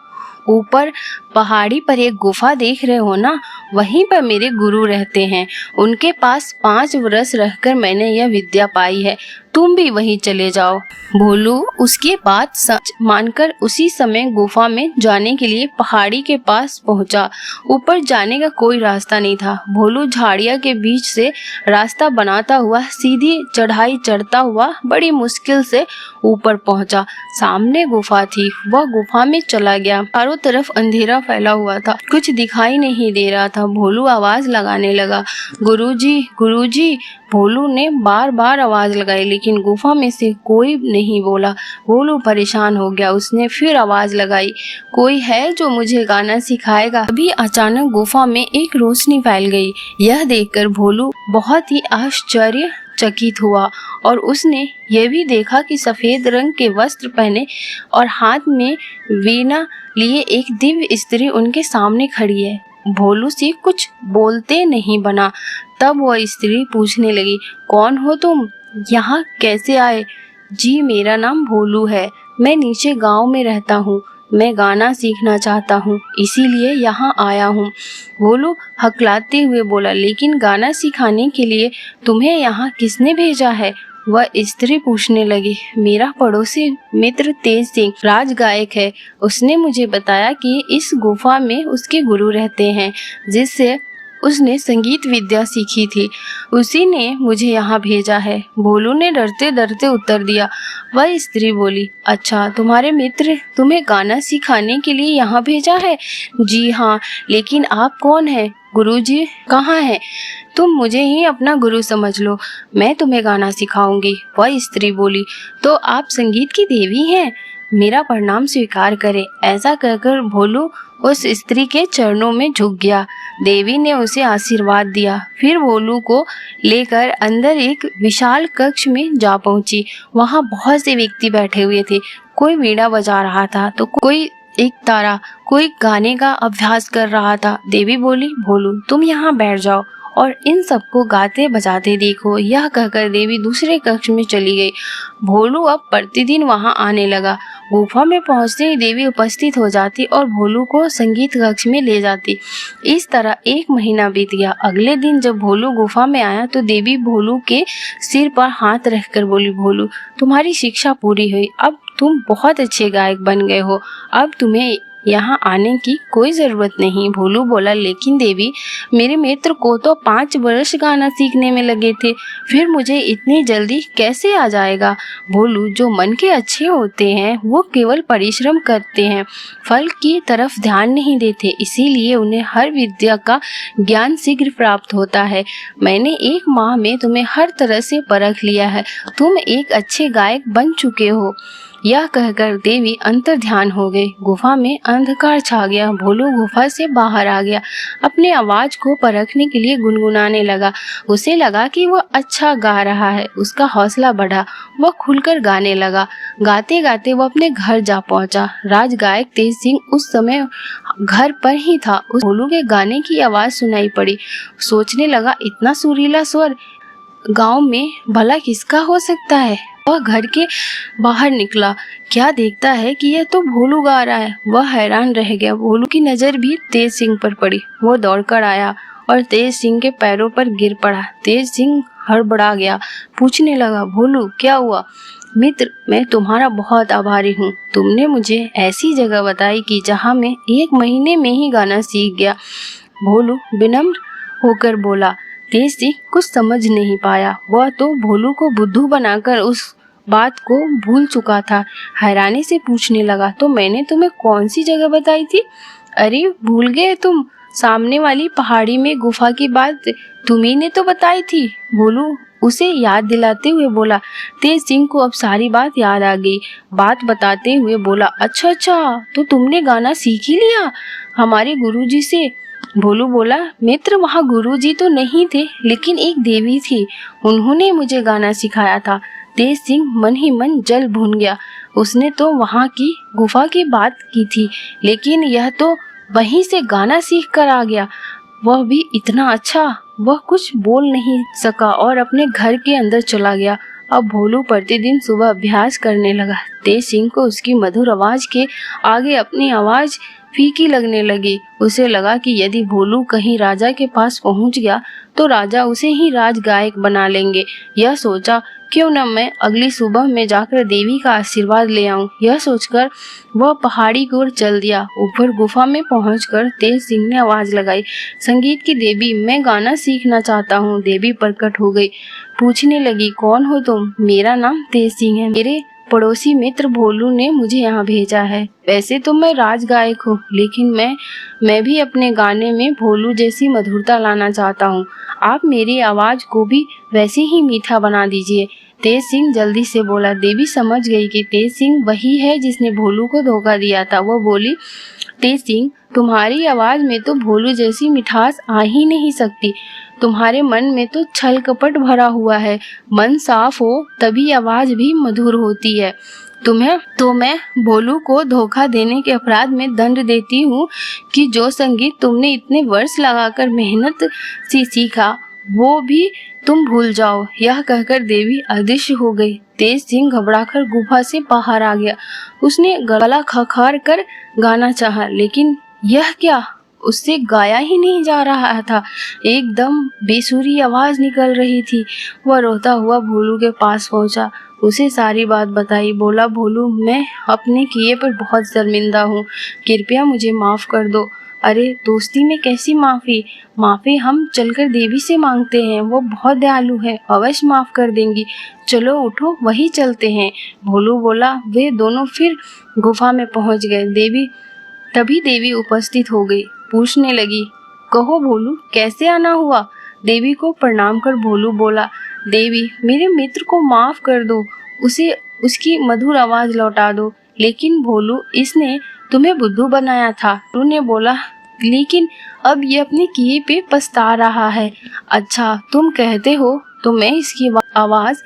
ऊपर पहाड़ी पर एक गुफा देख रहे हो ना, वहीं पर मेरे गुरु रहते हैं। उनके पास 5 वर्ष रहकर मैंने यह विद्या पाई है। तुम भी वहीं चले जाओ। भोलू उसकी बात सच मानकर उसी समय गुफा में जाने के लिए पहाड़ी के पास पहुंचा। ऊपर जाने का कोई रास्ता नहीं था। भोलू झाड़ियों के बीच से रास्ता बनाता हुआ सीधी चढ़ाई चढ़ता हुआ बड़ी मुश्किल से ऊपर पहुंचा। सामने गुफा थी। वह गुफा में चला गया। चारों तरफ अंधेरा फैला हुआ था, कुछ दिखाई नहीं दे रहा था। भोलू आवाज लगाने लगा, गुरुजी गुरुजी। भोलू ने बार बार आवाज लगाई, लेकिन गुफा में से कोई नहीं बोला। भोलू परेशान हो गया। उसने फिर आवाज लगाई, कोई है जो मुझे गाना सिखाएगा? अभी अचानक गुफा में एक रोशनी फैल गई। यह देखकर भोलू बहुत ही आश्चर्यचकित हुआ और उसने यह भी देखा कि सफेद रंग के वस्त्र पहने और हाथ में वीणा लिए एक दिव्य स्त्री उनके सामने खड़ी है। भोलू से कुछ बोलते नहीं बना। तब वह स्त्री पूछने लगी, कौन हो तुम? यहाँ कैसे आए? जी, मेरा नाम भोलू है, मैं नीचे गांव में रहता हूँ, मैं गाना सीखना चाहता हूँ, इसीलिए यहाँ आया हूँ। भोलू हकलाते हुए बोला, लेकिन गाना सिखाने के लिए तुम्हें यहाँ किसने भेजा है?
वह स्त्री पूछने लगी, मेरा पड़ोसी मित्र तेज सिंह राज गायक है। उसने मुझे बताया कि इस गुफा में उसके गुरु रहते हैं, जिससे उसने संगीत विद्या सीखी थी। उसी ने मुझे यहाँ भेजा है। भोलू ने डरते डरते उत्तर दिया। वह स्त्री बोली, अच्छा, तुम्हारे मित्र तुम्हें गाना सिखाने के लिए यहाँ भेजा है? जी हाँ, लेकिन आप कौन हैं? गुरुजी कहाँ हैं? तुम मुझे ही अपना गुरु समझ लो, मैं तुम्हें गाना सिखाऊंगी। वह स्त्री बोली, तो आप संगीत की देवी हैं? मेरा प्रणाम स्वीकार करें। ऐसा कहकर भोलू उस स्त्री के चरणों में झुक गया। देवी ने उसे आशीर्वाद दिया। फिर भोलू को लेकर अंदर एक विशाल कक्ष में जा पहुंची। वहां बहुत से व्यक्ति बैठे हुए थे। कोई वीणा बजा रहा था तो कोई एक तारा, कोई गाने का अभ्यास कर रहा था। देवी बोली, भोलू तुम यहाँ बैठ जाओ और इन सबको गाते बजाते देखो। यह कहकर देवी दूसरे कक्ष में चली गई। भोलू अब प्रतिदिन वहां आने लगा। गुफा में पहुंचते ही देवी उपस्थित हो जाती और भोलू को संगीत कक्ष में ले जाती। इस तरह 1 महीना बीत गया। अगले दिन जब भोलू गुफा में आया तो देवी भोलू के सिर पर हाथ रखकर बोली, भोलू तुम्हारी शिक्षा पूरी हुई, अब तुम बहुत अच्छे गायक बन गए हो, अब तुम्हें यहाँ आने की कोई जरूरत नहीं। भोलू बोला, लेकिन देवी मेरे मित्र को तो 5 वर्ष गाना सीखने में लगे थे, फिर मुझे इतनी जल्दी कैसे आ जाएगा? भोलू, जो मन के अच्छे होते हैं वो केवल परिश्रम करते हैं, फल की तरफ ध्यान नहीं देते, इसीलिए उन्हें हर विद्या का ज्ञान शीघ्र प्राप्त होता है। मैंने 1 माह में तुम्हें हर तरह से परख लिया है, तुम एक अच्छे गायक बन चुके हो। यह कहकर देवी अंतर ध्यान हो गई। गुफा में अंधकार छा गया। भोलू गुफा से बाहर आ गया। अपने आवाज को परखने के लिए गुनगुनाने लगा। उसे लगा कि वह अच्छा गा रहा है। उसका हौसला बढ़ा। वह खुलकर गाने लगा। गाते गाते वह अपने घर जा पहुंचा। राज गायक तेज सिंह उस समय घर पर ही था। उस भोलू के गाने की आवाज सुनाई पड़ी। सोचने लगा, इतना सुरीला स्वर गांव में भला किसका हो सकता है? वह घर के बाहर निकला। क्या देखता है कि यह तो भोलू गा रहा है। वह हैरान रह गया। भोलू की नजर भी तेज सिंह पर पड़ी। वो दौड़कर आया और तेज सिंह के पैरों पर गिर पड़ा। तेज सिंह हड़बड़ा गया, पूछने लगा, भोलू क्या हुआ? मित्र, मैं तुम्हारा बहुत आभारी हूँ। तुमने मुझे ऐसी जगह बताई कि जहाँ मैं 1 महीने में ही गाना सीख गया। भोलू विनम्र होकर बोला। तेज सिंह कुछ समझ नहीं पाया। वह तो भोलू को बुद्धू बनाकर उस बात को भूल चुका था। हैरानी से पूछने लगा, तो मैंने तुम्हें कौन सी जगह बताई थी? अरे भूल गए तुम? सामने वाली पहाड़ी में गुफा की बात तुम्ही ने तो बताई थी। भोलू उसे याद दिलाते हुए बोला। तेज सिंह को अब सारी बात याद आ गई। बात बताते हुए बोला, अच्छा, तो तुमने गाना सीख ही लिया हमारे गुरुजी से? भोलू बोला, मित्र वहाँ गुरुजी तो नहीं थे, लेकिन एक देवी थी, उन्होंने मुझे गाना सिखाया था। तेज सिंह मन ही मन जल भून गया। उसने तो वहाँ की गुफा की बात की थी, लेकिन यह तो वहीं से गाना सीख कर आ गया, वह भी इतना अच्छा। वह कुछ बोल नहीं सका और अपने घर के अंदर चला गया। अब भोलू प्रतिदिन सुबह अभ्यास करने लगा। तेज सिंह को उसकी मधुर आवाज के आगे अपनी आवाज फीकी लगने लगी। उसे लगा कि यदि भोलू कहीं राजा के पास पहुंच गया तो राजा उसे ही राज गायक बना लेंगे। यह सोचा, क्यों न मैं अगली सुबह में जाकर देवी का आशीर्वाद ले आऊं। यह सोचकर वह पहाड़ी की ओर चल दिया। ऊपर गुफा में पहुंचकर तेज सिंह ने आवाज लगाई, संगीत की देवी, मैं गाना सीखना चाहता हूँ। देवी प्रकट हो गई। पूछने लगी, कौन हो तुम? मेरा नाम तेज सिंह है। मेरे पड़ोसी मित्र भोलू ने मुझे यहाँ भेजा है। वैसे तो मैं राज गायक हूँ, लेकिन मैं भी अपने गाने में भोलू जैसी मधुरता लाना चाहता हूँ। आप मेरी आवाज को भी वैसे ही मीठा बना दीजिए। तेज सिंह जल्दी से बोला। देवी समझ गई कि तेज सिंह वही है जिसने भोलू को धोखा दिया था। वो बोली, तेज सिंह, तुम्हारी आवाज में तो भोलू जैसी मिठास आ ही नहीं सकती। तुम्हारे मन में तो छल कपट भरा हुआ है। मन साफ हो तभी आवाज भी मधुर होती है। तुम्हें तो मैं भोलू को धोखा देने के अपराध में दंड देती हूँ कि जो संगीत तुमने इतने वर्ष लगाकर मेहनत से सीखा वो भी तुम भूल जाओ। यह कहकर देवी अदृश्य हो गई। तेज सिंह घबराकर गुफा से बाहर आ गया। उसने गला खखार कर गाना चाहा, लेकिन यह क्या? उससे गाया ही नहीं जा रहा था। एकदम बेसुरी आवाज निकल रही थी। वह रोता हुआ भोलू के पास पहुंचा, उसे सारी बात बताई। बोला, भोलू, मैं अपने किए पर बहुत शर्मिंदा हूँ, कृपया मुझे माफ कर दो। अरे दोस्ती में कैसी माफी? माफी हम चलकर देवी से मांगते हैं, वो बहुत दयालु है, अवश्य माफ कर देंगी। चलो उठो, वही चलते हैं। भोलू बोला। वे दोनों फिर गुफा में पहुंच गए। तभी देवी उपस्थित हो गई। पूछने लगी, कहो भोलू, कैसे आना हुआ? देवी को प्रणाम कर भोलू बोला, देवी, मेरे मित्र को माफ कर दो, उसे उसकी मधुर आवाज लौटा दो। लेकिन भोलू, इसने तुम्हें बुद्धू बनाया था। भोलू ने बोला, लेकिन अब ये अपने किए पे पछता रहा है। अच्छा, तुम कहते हो तो मैं इसकी आवाज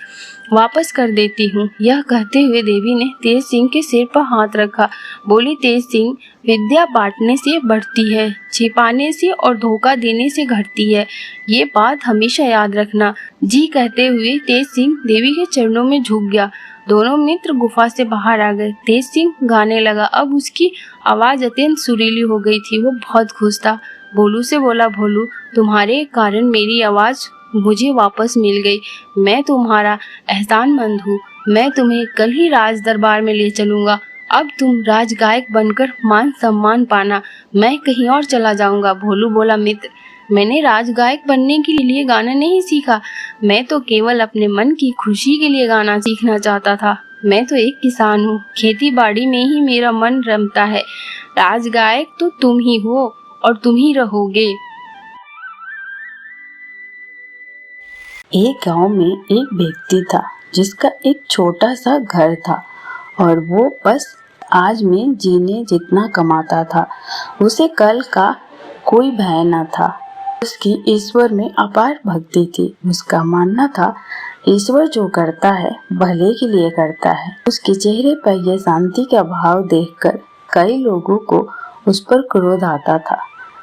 वापस कर देती हूँ। यह कहते हुए देवी ने तेज सिंह के सिर पर हाथ रखा। बोली, तेज सिंह, विद्या बांटने से बढ़ती है, छिपाने से और धोखा देने से घटती है, ये बात हमेशा याद रखना। जी कहते हुए तेज सिंह देवी के चरणों में झुक गया। दोनों मित्र गुफा से बाहर आ गए। तेज सिंह गाने लगा। अब उसकी आवाज अत्यंत सुरीली हो गई थी। वो बहुत खुश था। भोलू से बोला, भोलू, तुम्हारे कारण मेरी आवाज मुझे वापस मिल गई। मैं तुम्हारा एहसानमंद हूँ। मैं तुम्हें कल ही राज दरबार में ले चलूंगा। अब तुम राजगायक बनकर मान सम्मान पाना। मैं कहीं और चला जाऊंगा। भोलू बोला, मित्र, मैंने राजगायक बनने के लिए गाना नहीं सीखा। मैं तो केवल अपने मन की खुशी के लिए गाना सीखना चाहता था। मैं तो एक किसान हूँ, खेती बाड़ी में ही मेरा मन रमता है। राजगायक तो तुम ही हो और तुम ही रहोगे।
एक गांव में एक व्यक्ति था जिसका एक छोटा सा घर था और वो बस आज में जीने जितना कमाता था। उसे कल का कोई भय न था। उसकी ईश्वर में अपार भक्ति थी। उसका मानना था, ईश्वर जो करता है भले के लिए करता है। उसके चेहरे पर यह शांति का भाव देखकर कई लोगों को उस पर क्रोध आता था।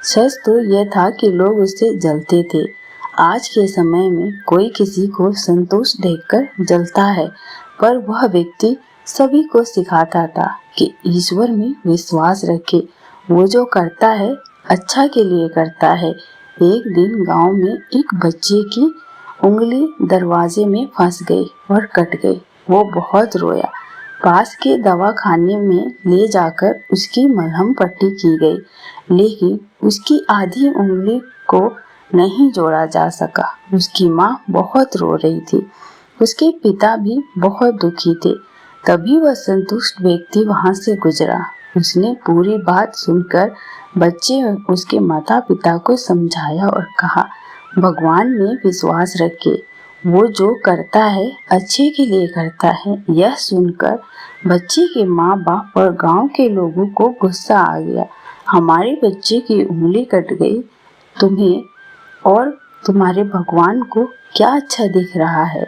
सच तो यह था कि लोग उससे जलते थे। आज के समय में कोई किसी को संतोष देखकर जलता है, पर वह व्यक्ति सभी को सिखाता था कि ईश्वर में विश्वास रखे। वो जो करता है अच्छा के लिए करता है। एक दिन गांव में एक बच्चे की उंगली दरवाजे में फंस गई और कट गई। वो बहुत रोया। पास के दवाखाने में ले जाकर उसकी मलहम पट्टी की गई, लेकिन उसकी आधी उंगली को नहीं जोड़ा जा सका। उसकी माँ बहुत रो रही थी। उसके पिता भी बहुत दुखी थे। तभी वह संतुष्ट व्यक्ति वहां से गुजरा। उसने पूरी बात सुनकर बच्चे और उसके माता पिता को समझाया और कहा, भगवान में विश्वास रखे, वो जो करता है अच्छे के लिए करता है। यह सुनकर बच्चे के माँ बाप और गांव के लोगों को गुस्सा आ गया। हमारे बच्चे की उंगली कट गई, तुम्हें और तुम्हारे भगवान को क्या अच्छा दिख रहा है?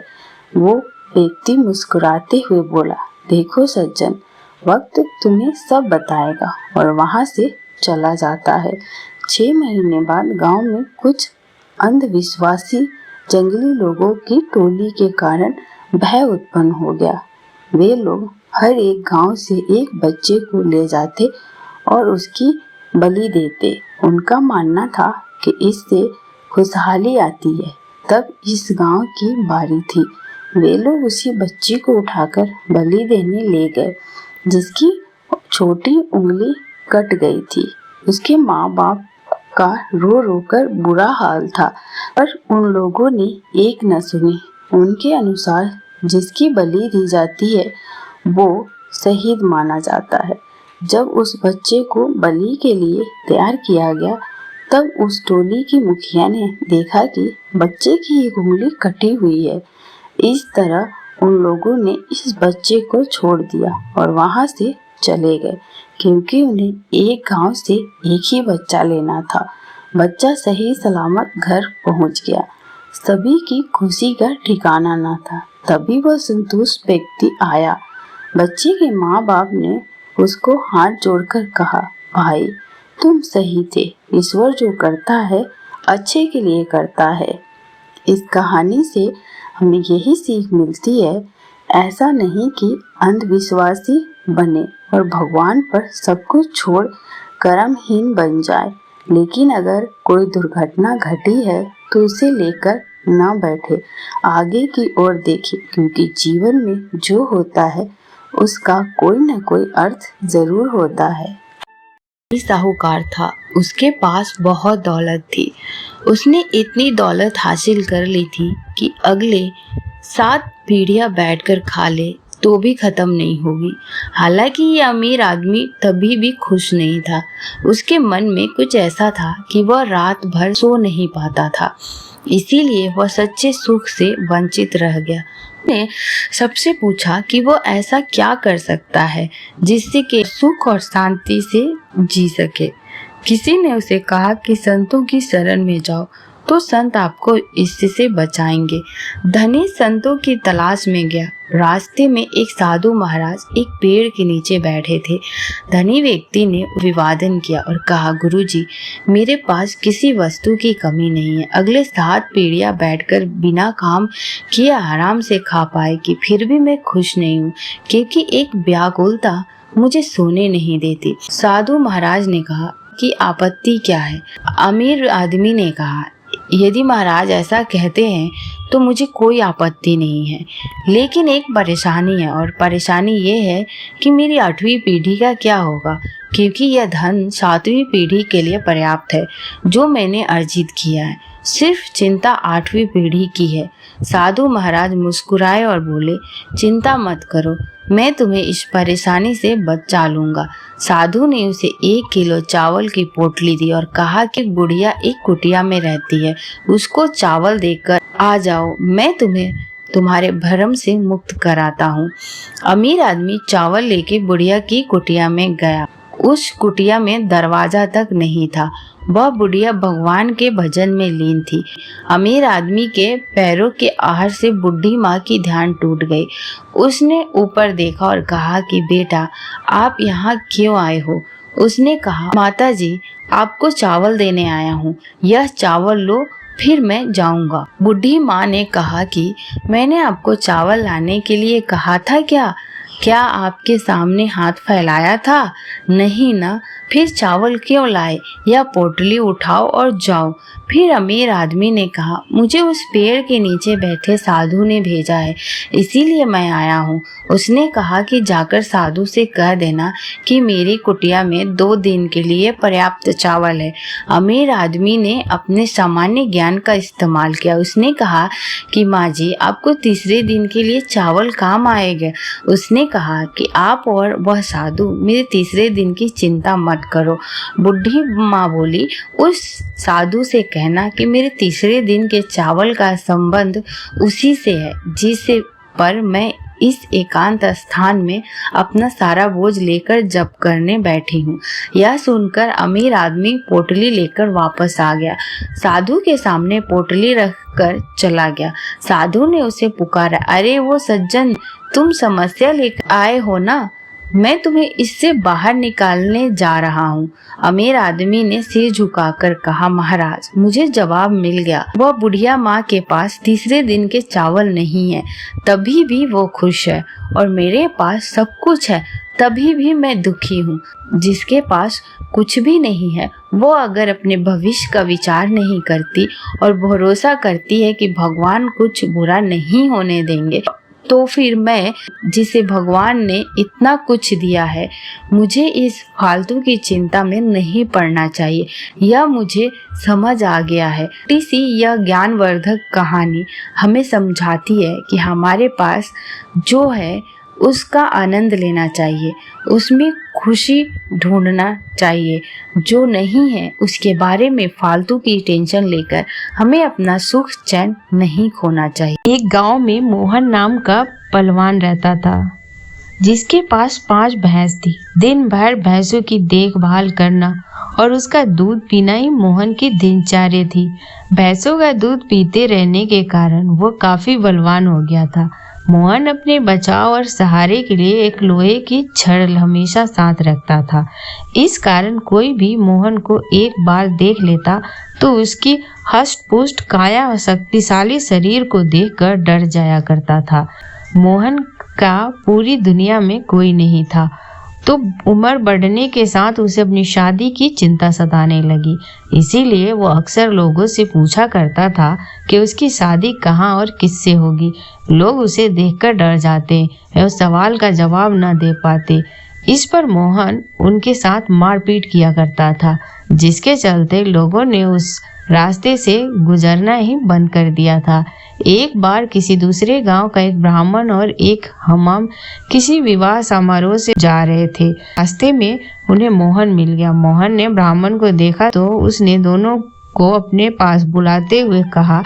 वो व्यक्ति मुस्कुराते हुए बोला, देखो सज्जन, वक्त तुम्हें सब बताएगा, और वहां से चला जाता है। 6 महीने बाद गांव में कुछ अंधविश्वासी जंगली लोगों की टोली के कारण भय उत्पन्न हो गया। वे लोग हर एक गांव से एक बच्चे को ले जाते और उसकी बलि देते। उनका मानना था कि इससे खुशहाली आती है। तब इस गांव की बारी थी। वे लोग उसी बच्ची को उठाकर बलि देने ले गए, जिसकी छोटी उंगली कट गई थी। उसके माँ बाप का रो रो कर बुरा हाल था, पर उन लोगों ने एक न सुनी। उनके अनुसार जिसकी बलि दी जाती है वो शहीद माना जाता है। जब उस बच्चे को बलि के लिए तैयार किया गया, तब उस टोली की मुखिया ने देखा कि बच्चे की एक उंगली कटी हुई है। इस तरह उन लोगों ने इस बच्चे को छोड़ दिया और वहां से चले गए, क्योंकि उन्हें एक गांव से एक ही बच्चा लेना था। बच्चा सही सलामत घर पहुंच गया। सभी की खुशी का ठिकाना न था। तभी वह संतुष्ट व्यक्ति आया। बच्चे के माँ बाप ने उसको हाथ जोड़कर कहा, भाई, तुम सही थे। ईश्वर जो करता है अच्छे के लिए करता है। इस कहानी से हमें यही सीख मिलती है, ऐसा नहीं कि अंधविश्वासी बने और भगवान पर सब कुछ छोड़ कर्महीन बन जाए। लेकिन अगर कोई दुर्घटना घटी है तो उसे लेकर न बैठे, आगे की ओर देखे, क्योंकि जीवन में जो होता है उसका कोई न कोई अर्थ जरूर होता है।
साहूकार था, उसके पास बहुत दौलत थी। उसने इतनी दौलत हासिल कर ली थी कि अगले 7 पीढ़ियां बैठकर खा ले तो भी खत्म नहीं होगी। हालांकि ये अमीर आदमी तभी भी खुश नहीं था। उसके मन में कुछ ऐसा था कि वह रात भर सो नहीं पाता था, इसीलिए वह सच्चे सुख से वंचित रह गया। ने सबसे पूछा कि वो ऐसा क्या कर सकता है जिससे कि सुख और शांति से जी सके। किसी ने उसे कहा कि संतों की शरण में जाओ तो संत आपको इससे बचाएंगे। धनी संतों की तलाश में गया। रास्ते में एक साधु महाराज एक पेड़ के नीचे बैठे थे। धनी व्यक्ति ने अभिवादन किया और कहा, गुरुजी, मेरे पास किसी वस्तु की कमी नहीं है। अगले 7 पीढ़ियां बैठकर बिना काम किए आराम से खा पाएगी, फिर भी मैं खुश नहीं हूँ, क्योंकि एक व्याकुलता मुझे सोने नहीं देती। साधु महाराज ने कहा कि आपत्ति क्या है? अमीर आदमी ने कहा, यदि महाराज ऐसा कहते हैं तो मुझे कोई आपत्ति नहीं है, लेकिन एक परेशानी है, और परेशानी ये है कि मेरी 8वीं पीढ़ी का क्या होगा, क्योंकि यह धन 7वीं पीढ़ी के लिए पर्याप्त है जो मैंने अर्जित किया है। सिर्फ चिंता 8वीं पीढ़ी की है। साधु महाराज मुस्कुराए और बोले, चिंता मत करो, मैं तुम्हें इस परेशानी से बचा लूंगा। साधु ने उसे 1 किलो चावल की पोटली दी और कहा कि बुढ़िया एक कुटिया में रहती है, उसको चावल देकर आ जाओ, मैं तुम्हें तुम्हारे भरम से मुक्त कराता हूँ। अमीर आदमी चावल लेके बुढ़िया की कुटिया में गया। उस कुटिया में दरवाजा तक नहीं था। वह बुढ़िया भगवान के भजन में लीन थी। अमीर आदमी के पैरों के आहर से बुढ़ी माँ की ध्यान टूट गई। उसने ऊपर देखा और कहा कि बेटा, आप यहाँ क्यों आए हो? उसने कहा, माता जी, आपको चावल देने आया हूँ, यह चावल लो, फिर मैं जाऊंगा। बुढ़ी माँ ने कहा कि मैंने आपको चावल लाने के लिए कहा था क्या आपके सामने हाथ फैलाया था? नहीं ना, फिर चावल क्यों लाए? यह पोटली उठाओ और जाओ। फिर अमीर आदमी ने कहा, मुझे उस पेड़ के नीचे बैठे साधु ने भेजा है, इसीलिए मैं आया हूँ। उसने कहा कि जाकर साधु से कह देना कि मेरी कुटिया में 2 दिन के लिए पर्याप्त चावल है। अमीर आदमी ने अपने सामान्य ज्ञान का इस्तेमाल किया। उसने कहा कि माँ जी, आपको तीसरे दिन के लिए चावल काम आएगा। उसने कहा कि आप और वह साधु मेरे तीसरे दिन की चिंता मत करो। बुढ़ी माँ बोली, उस साधु से कहना कि मेरे तीसरे दिन के चावल का संबंध उसी से है जिससे पर मैं इस एकांत स्थान में अपना सारा बोझ लेकर जप करने बैठी हूँ। यह सुनकर अमीर आदमी पोटली लेकर वापस आ गया। साधु के सामने पोटली रखकर चला गया। साधु ने उसे पुकारा, अरे वो सज्जन, तुम समस्या लेकर आए हो ना? मैं तुम्हें इससे बाहर निकालने जा रहा हूँ। अमीर आदमी ने सिर झुकाकर कहा, महाराज, मुझे जवाब मिल गया। वह बुढ़िया माँ के पास तीसरे दिन के चावल नहीं है, तभी भी वो खुश है, और मेरे पास सब कुछ है, तभी भी मैं दुखी हूँ। जिसके पास कुछ भी नहीं है, वो अगर अपने भविष्य का विचार नहीं करती और भरोसा करती है कि भगवान कुछ बुरा नहीं होने देंगे, तो फिर मैं, जिसे भगवान ने इतना कुछ दिया है, मुझे इस फालतू की चिंता में नहीं पड़ना चाहिए। यह मुझे समझ आ गया है। छोटी सी यह ज्ञानवर्धक कहानी हमें समझाती है कि हमारे पास जो है उसका आनंद लेना चाहिए, उसमें खुशी ढूंढना चाहिए। जो नहीं है उसके बारे में फालतू की टेंशन लेकर हमें अपना सुख चैन नहीं खोना चाहिए।
एक गांव में मोहन नाम का पहलवान रहता था, जिसके पास 5 भैंस थी। दिन भर भैंसों की देखभाल करना और उसका दूध पीना ही मोहन की दिनचर्या थी। भैंसों का दूध पीते रहने के कारण वो काफी बलवान हो गया था। मोहन अपने बचाव और सहारे के लिए एक लोहे की छड़ हमेशा साथ रखता था। इस कारण कोई भी मोहन को एक बार देख लेता तो उसकी हष्ट-पुष्ट काया और शक्तिशाली शरीर को देखकर डर जाया करता था। मोहन का पूरी दुनिया में कोई नहीं था, तो उम्र बढ़ने के साथ उसे अपनी शादी की चिंता सताने लगी। इसीलिए वो अक्सर लोगों से पूछा करता था कि उसकी शादी कहाँ और किससे होगी। लोग उसे देखकर डर जाते और सवाल का जवाब न दे पाते। इस पर मोहन उनके साथ मारपीट किया करता था, जिसके चलते लोगों ने उस रास्ते से गुजरना ही बंद कर दिया था। एक बार किसी दूसरे गांव का एक ब्राह्मण और एक हमाम किसी विवाह समारोह से जा रहे थे। रास्ते में उन्हें मोहन मिल गया। मोहन ने ब्राह्मण को देखा तो उसने दोनों को अपने पास बुलाते हुए कहा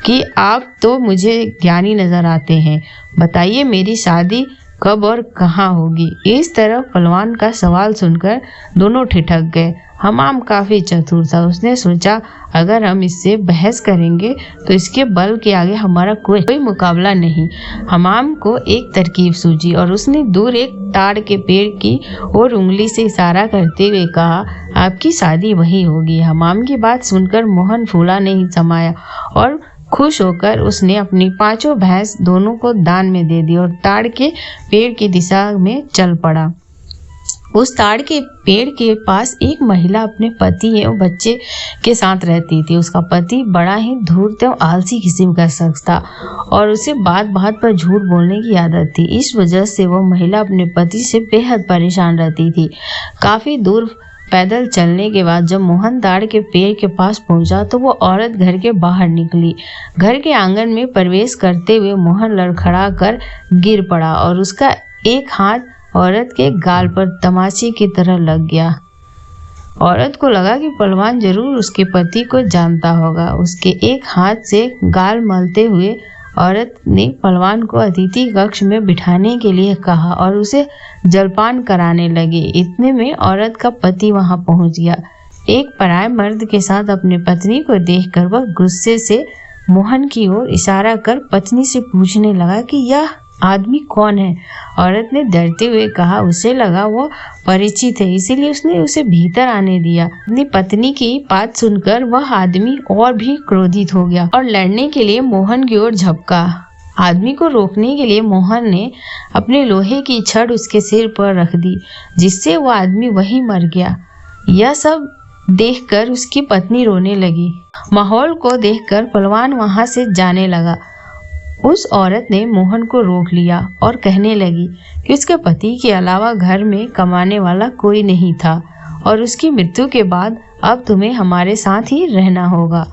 कि आप तो मुझे ज्ञानी नजर आते हैं, बताइए मेरी शादी कब और कहाँ होगी। इस तरह पहलवान का सवाल सुनकर दोनों ठिठक गए। हमाम काफी चतुर था। उसने सोचा अगर हम इससे बहस करेंगे तो इसके बल के आगे हमारा कोई मुकाबला नहीं। हमाम को एक तरकीब सूझी और उसने दूर एक ताड़ के पेड़ की ओर उंगली से इशारा करते हुए कहा, आपकी शादी वही होगी। हमाम की बात सुनकर मोहन फूला नहीं समाया और खुश होकर उसने अपनी 5 भैंस दोनों को दान में दे दी और ताड़ के पेड़ की दिशा में चल पड़ा। उस ताड़ के पेड़ के पास एक महिला अपने पति एवं बच्चे के साथ रहती थी। उसका पति बड़ा ही धूर्त एवं आलसी किस्म का शख्स था और उसे बात बात पर झूठ बोलने की आदत थी। इस वजह से वह महिला अपने पति से बेहद परेशान रहती थी। काफी दूर पैदल चलने के बाद जब मोहन ताड़ के पेड़ के पास पहुंचा तो वो औरत घर के बाहर निकली। घर के आंगन में प्रवेश करते हुए मोहन लड़खड़ा कर गिर पड़ा और उसका एक हाथ औरत के गाल पर तमाचे की तरह लग गया। औरत को लगा कि पहलवान जरूर उसके पति को जानता होगा। उसके एक हाथ से गाल मलते हुए औरत ने पहलवान को अतिथि कक्ष में बिठाने के लिए कहा और उसे जलपान कराने लगे। इतने में औरत का पति वहां पहुंच गया। एक पराये मर्द के साथ अपनी पत्नी को देखकर वह गुस्से से मोहन की ओर इशारा कर पत्नी से पूछने लगा कि यह आदमी कौन है। औरत ने डरते हुए कहा, उसे लगा वो परिचित है, इसीलिए उसने उसे भीतर आने दिया। अपनी पत्नी की बात सुनकर वह आदमी और भी क्रोधित हो गया और लड़ने के लिए मोहन की ओर झपका। आदमी को रोकने के लिए मोहन ने अपने लोहे की छड़ उसके सिर पर रख दी, जिससे वो आदमी वहीं मर गया। यह सब देखकर उसकी पत्नी रोने लगी। माहौल को देखकर पहलवान वहां से जाने लगा। उस औरत ने मोहन को रोक लिया और कहने लगी कि उसके पति के अलावा घर में कमाने वाला कोई नहीं था और उसकी मृत्यु के बाद अब तुम्हें हमारे साथ ही रहना होगा।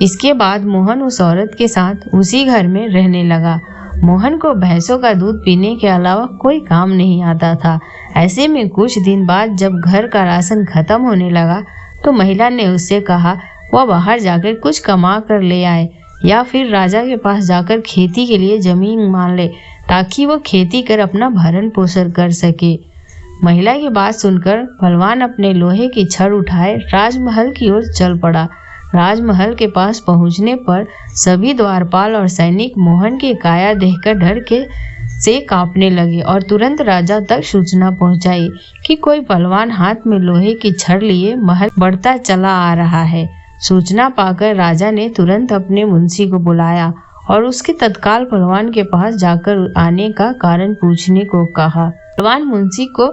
इसके बाद मोहन उस औरत के साथ उसी घर में रहने लगा। मोहन को भैंसों का दूध पीने के अलावा कोई काम नहीं आता था। ऐसे में कुछ दिन बाद जब घर का राशन खत्म होने लगा तो महिला ने उससे कहा वह बाहर जाकर कुछ कमा कर ले आए या फिर राजा के पास जाकर खेती के लिए जमीन मान ले ताकि वो खेती कर अपना भरण पोषण कर सके। महिला की बात सुनकर पहलवान अपने लोहे की छड़ उठाए राजमहल की ओर चल पड़ा। राजमहल के पास पहुंचने पर सभी द्वारपाल और सैनिक मोहन की काया देखकर डर के से कांपने लगे और तुरंत राजा तक सूचना पहुंचाई कि कोई पहलवान हाथ में लोहे की छड़ लिए महल बढ़ता चला आ रहा है। सूचना पाकर राजा ने तुरंत अपने मुंशी को बुलाया और उसके तत्काल पहलवान के पास जाकर आने का कारण पूछने को कहा। पहलवान मुंशी को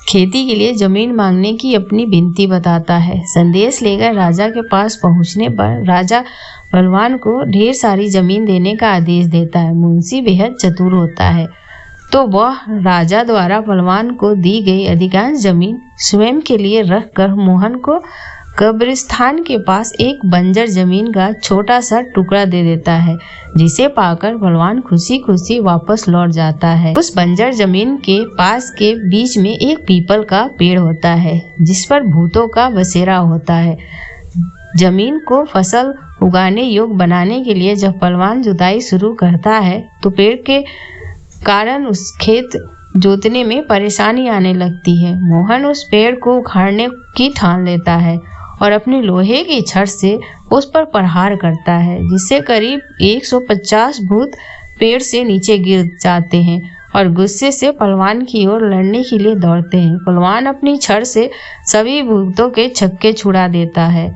खेती के लिए जमीन मांगने की अपनी विनती बताता है। संदेश लेकर राजा के पास पहुंचने पर राजा पहलवान को ढेर सारी जमीन देने का आदेश देता है। मुंशी बेहद चतुर होता है तो वह राजा द्वारा पहलवान को दी गई अधिकांश जमीन स्वयं के लिए रख कर मोहन को कब्रिस्तान के पास एक बंजर जमीन का छोटा सा टुकड़ा दे देता है, जिसे पाकर पहलवान खुशी खुशी वापस लौट जाता है। उस बंजर जमीन के पास के बीच में एक पीपल का पेड़ होता है जिस पर भूतों का बसेरा होता है। जमीन को फसल उगाने योग्य बनाने के लिए जब पहलवान जुताई शुरू करता है तो पेड़ के कारण उस खेत जोतने में परेशानी आने लगती है। मोहन उस पेड़ को उखाड़ने की ठान लेता है और अपनी लोहे की छड़ से उस पर प्रहार करता है, जिससे करीब 150 भूत पेड़ से नीचे गिर जाते हैं और गुस्से से पहलवान की ओर लड़ने के लिए दौड़ते हैं। पहलवान अपनी छड़ से सभी भूतों के छक्के छुड़ा देता है।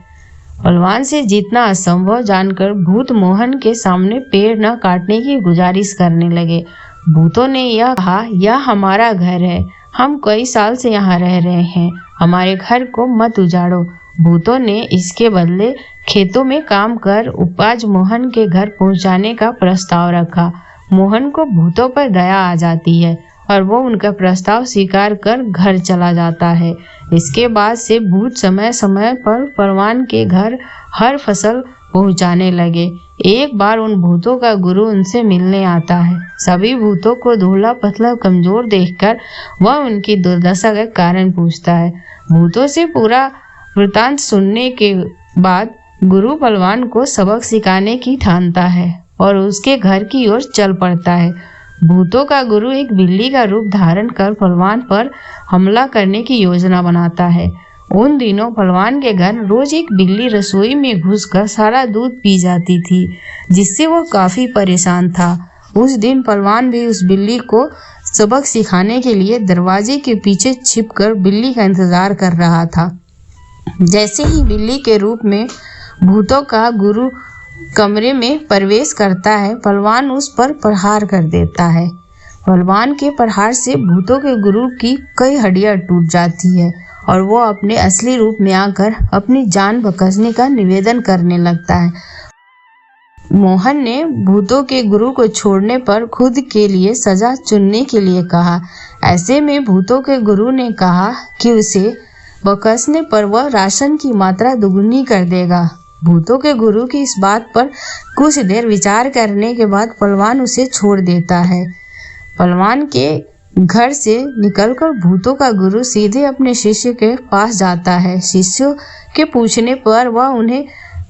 पहलवान से जीतना असंभव जानकर भूत मोहन के सामने पेड़ न काटने की गुजारिश करने लगे। भूतों ने यह कहा, यह हमारा घर है, हम कई साल से यहाँ रह रहे हैं, हमारे घर को मत उजाड़ो। भूतों ने इसके बदले खेतों में काम कर उपज मोहन के घर पहुँचाने का प्रस्ताव रखा। मोहन को भूतों पर दया आ जाती है और वो उनका प्रस्ताव स्वीकार कर घर चला जाता है। इसके बाद से भूत समय समय पर परवान के घर हर फसल पहुंचाने लगे। एक बार उन भूतों का गुरु उनसे मिलने आता है। सभी भूतों को धुला पतला कमजोर देखकर वह उनकी दुर्दशा का कारण पूछता है। भूतों से पूरा वृतांत सुनने के बाद गुरु पहलवान को सबक सिखाने की ठानता है और उसके घर की ओर चल पड़ता है। भूतों का गुरु एक बिल्ली का रूप धारण कर पहलवान पर हमला करने की योजना बनाता है। उन दिनों पहलवान के घर रोज एक बिल्ली रसोई में घुसकर सारा दूध पी जाती थी, जिससे वो काफी परेशान था। उस दिन पहलवान भी उस बिल्ली को सबक सिखाने के लिए दरवाजे के पीछे छिपकर बिल्ली का इंतजार कर रहा था। जैसे ही बिल्ली के रूप में भूतों का गुरु कमरे में प्रवेश करता है, पहलवान उस पर प्रहार कर देता है। पहलवान के प्रहार से भूतों के गुरु की कई हड्डियां टूट जाती है और वो अपने असली रूप में आकर अपनी जान बख्शने का निवेदन करने लगता है। मोहन ने भूतों के गुरु को छोड़ने पर खुद के लिए सजा चुनने के लिए कहा। ऐसे में भूतों के गुरु ने कहा कि उसे बख्शने पर वह राशन की मात्रा दुगुनी कर देगा। भूतों के गुरु की इस बात पर कुछ देर विचार करने के बाद पहलवान उसे छोड़ देता है। पहलवान के घर से निकलकर भूतों का गुरु सीधे अपने शिष्य के पास जाता है। शिष्यों के पूछने पर वह उन्हें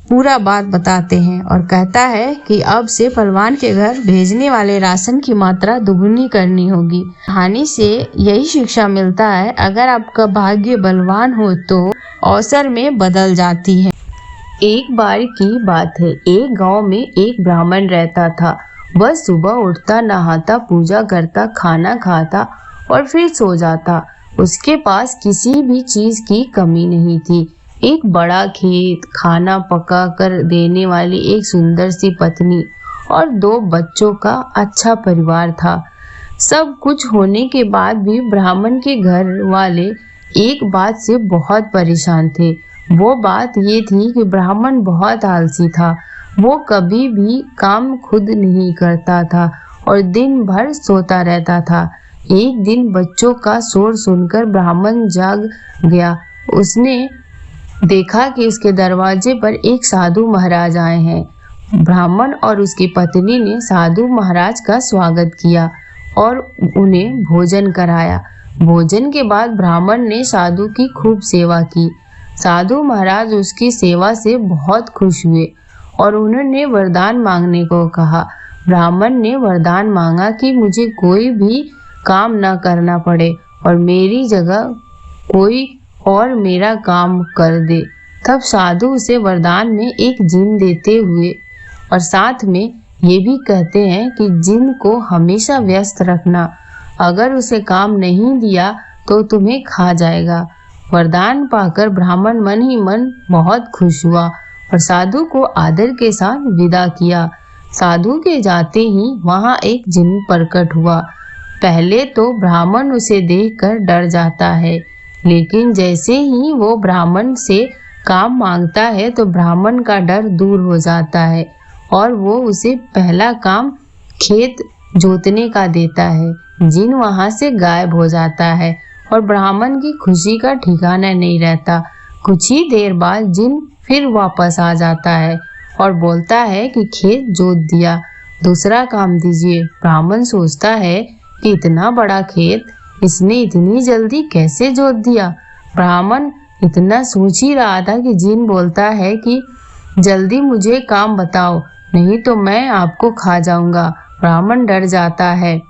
पूरा बात बताते हैं और कहता है कि अब से पहलवान के घर भेजने वाले राशन की मात्रा दुगुनी करनी होगी। कहानी से यही शिक्षा मिलता है, अगर आपका भाग्य बलवान हो तो अवसर में बदल जाती है।
एक बार की बात है, एक गांव में एक ब्राह्मण रहता था। वह सुबह उठता, नहाता, पूजा करता, खाना खाता और फिर सो जाता। उसके पास किसी भी चीज की कमी नहीं थी। एक बड़ा खेत, खाना पका कर देने वाली एक सुंदर सी पत्नी और 2 बच्चों का अच्छा परिवार था। सब कुछ होने के बाद भी ब्राह्मण के घर वाले एक बात से बहुत परेशान थे। वो बात ये थी कि ब्राह्मण बहुत आलसी था। वो कभी भी काम खुद नहीं करता था और दिन भर सोता रहता था। एक दिन बच्चों का शोर सुनकर ब्राह्मण जाग गया। उसने देखा कि उसके दरवाजे पर एक साधु महाराज आए हैं। ब्राह्मण और उसकी पत्नी ने साधु महाराज का स्वागत किया और उन्हें भोजन कराया। भोजन के बाद ब्राह्मण ने साधु की खूब सेवा की। साधु महाराज उसकी सेवा से बहुत खुश हुए और उन्होंने वरदान मांगने को कहा। ब्राह्मण ने वरदान मांगा कि मुझे कोई भी काम न करना पड़े और मेरी जगह कोई और मेरा काम कर दे। तब साधु उसे वरदान में एक जिन देते हुए और साथ में ये भी कहते हैं कि जिन को हमेशा व्यस्त रखना, अगर उसे काम नहीं दिया तो तुम्हें खा जाएगा। वरदान पाकर ब्राह्मण मन ही मन बहुत खुश हुआ और साधु को आदर के साथ विदा किया। साधु के जाते ही वहां एक जिन प्रकट हुआ। पहले तो ब्राह्मण उसे देखकर डर जाता है, लेकिन जैसे ही वो ब्राह्मण से काम मांगता है तो ब्राह्मण का डर दूर हो जाता है और वो उसे पहला काम खेत जोतने का देता है। जिन वहां से गायब हो जाता है और ब्राह्मण की खुशी का ठिकाना नहीं रहता। कुछ ही देर बाद जिन फिर वापस आ जाता है और बोलता है कि खेत जोत दिया, दूसरा काम दीजिए। ब्राह्मण सोचता है कि इतना बड़ा खेत इसने इतनी जल्दी कैसे जोत दिया। ब्राह्मण इतना सोच ही रहा था कि जिन बोलता है कि जल्दी मुझे काम बताओ, नहीं तो मैं आपको खा जाऊंगा। ब्राह्मण डर जाता है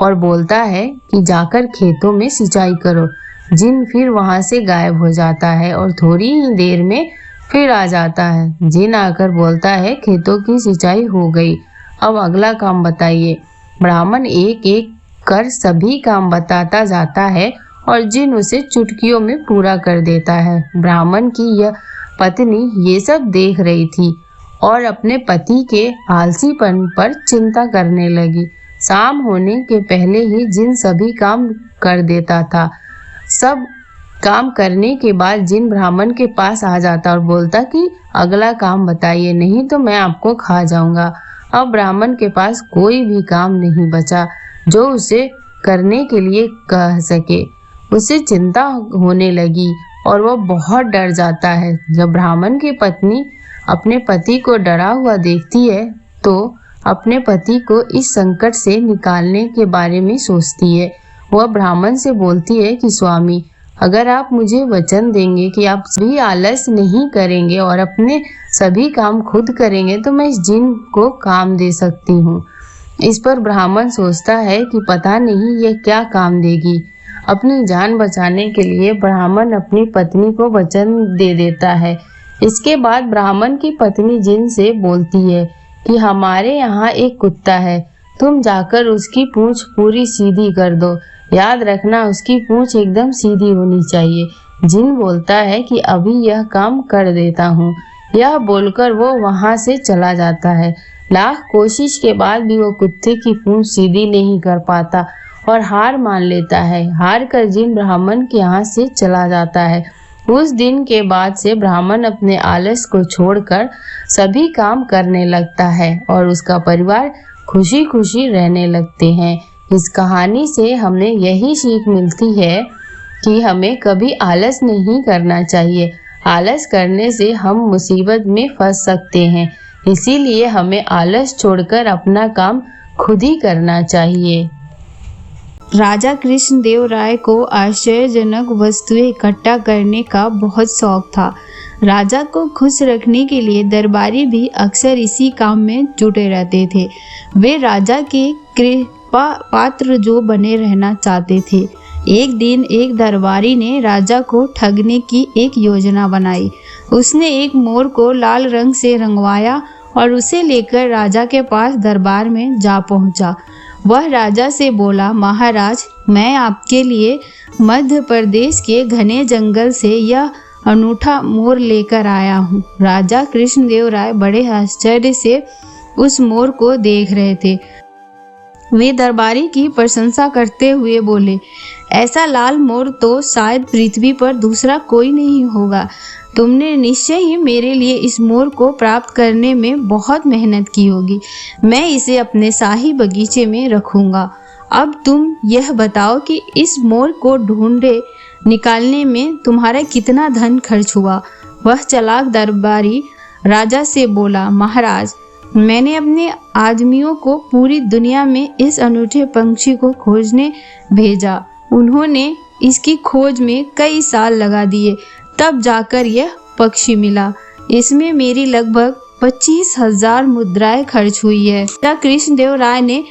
और बोलता है कि जाकर खेतों में सिंचाई करो। जिन फिर वहां से गायब हो जाता है और थोड़ी ही देर में फिर आ जाता है। जिन आकर बोलता है खेतों की सिंचाई हो गई, अब अगला काम बताइए। ब्राह्मण एक एक कर सभी काम बताता जाता है और जिन उसे चुटकियों में पूरा कर देता है। ब्राह्मण की यह पत्नी ये सब देख रही थी और अपने पति के आलसीपन पर चिंता करने लगी।
शाम होने के पहले ही जिन सभी काम कर देता था। सब काम करने के बाद जिन ब्राह्मण के पास आ जाता और बोलता कि अगला काम बताइए, नहीं तो मैं आपको खा जाऊंगा। अब ब्राह्मण के पास कोई भी काम नहीं बचा जो उसे करने के लिए कह सके। उसे चिंता होने लगी और वह बहुत डर जाता है। जब ब्राह्मण की पत्नी अपने पति को डरा हुआ देखती है तो अपने पति को इस संकट से निकालने के बारे में सोचती है। वह ब्राह्मण से बोलती है कि स्वामी, अगर आप मुझे वचन देंगे कि आप भी आलस नहीं करेंगे और अपने सभी काम खुद करेंगे तो मैं इस जिन को काम दे सकती हूँ। इस पर ब्राह्मण सोचता है कि पता नहीं यह क्या काम देगी। अपनी जान बचाने के लिए ब्राह्मण अपनी पत्नी को वचन दे देता है। इसके बाद ब्राह्मण की पत्नी जिन से बोलती है कि हमारे यहाँ एक कुत्ता है, तुम जाकर उसकी पूंछ पूरी सीधी कर दो। याद रखना उसकी पूंछ एकदम सीधी होनी चाहिए। जिन बोलता है कि अभी यह काम कर देता हूँ। यह बोलकर वो वहाँ से चला जाता है। लाख कोशिश के बाद भी वो कुत्ते की पूंछ सीधी नहीं कर पाता और हार मान लेता है। हार कर जिन ब्राह्मण के यहाँ से चला जाता है। उस दिन के बाद से ब्राह्मण अपने आलस को छोड़कर सभी काम करने लगता है और उसका परिवार खुशी खुशी रहने लगते हैं। इस कहानी से हमें यही सीख मिलती है कि हमें कभी आलस नहीं करना चाहिए। आलस करने से हम मुसीबत में फंस सकते हैं। इसीलिए हमें आलस छोड़कर अपना काम खुद ही करना चाहिए।
राजा कृष्णदेव राय को आश्चर्यजनक वस्तुएं इकट्ठा करने का बहुत शौक था। राजा को खुश रखने के लिए दरबारी भी अक्सर इसी काम में जुटे रहते थे। वे राजा के कृपा पात्र जो बने रहना चाहते थे। एक दिन एक दरबारी ने राजा को ठगने की एक योजना बनाई। उसने एक मोर को लाल रंग से रंगवाया और उसे लेकर राजा के पास दरबार में जा पहुंचा। वह राजा से बोला, महाराज, मैं आपके लिए मध्य प्रदेश के घने जंगल से यह अनूठा मोर लेकर आया हूँ। राजा कृष्णदेव राय बड़े आश्चर्य से उस मोर को देख रहे थे। वे दरबारी की प्रशंसा करते हुए बोले, ऐसा लाल मोर तो शायद पृथ्वी पर दूसरा कोई नहीं होगा। तुमने निश्चय ही मेरे लिए इस मोर को प्राप्त करने में बहुत मेहनत की होगी। मैं इसे अपने शाही बगीचे में रखूंगा। अब तुम यह बताओ कि इस मोर को ढूंढे निकालने में तुम्हारा कितना धन खर्च हुआ। वह चालाक दरबारी राजा से बोला, महाराज, मैंने अपने आदमियों को पूरी दुनिया में इस अनूठे पंछी को खोजने भेजा। उन्होंने इसकी खोज में कई साल लगा दिए, तब जाकर यह पक्षी मिला। इसमें मेरी लगभग 25,000 मुद्राएं खर्च हुई है। राजा कृष्णदेव राय ने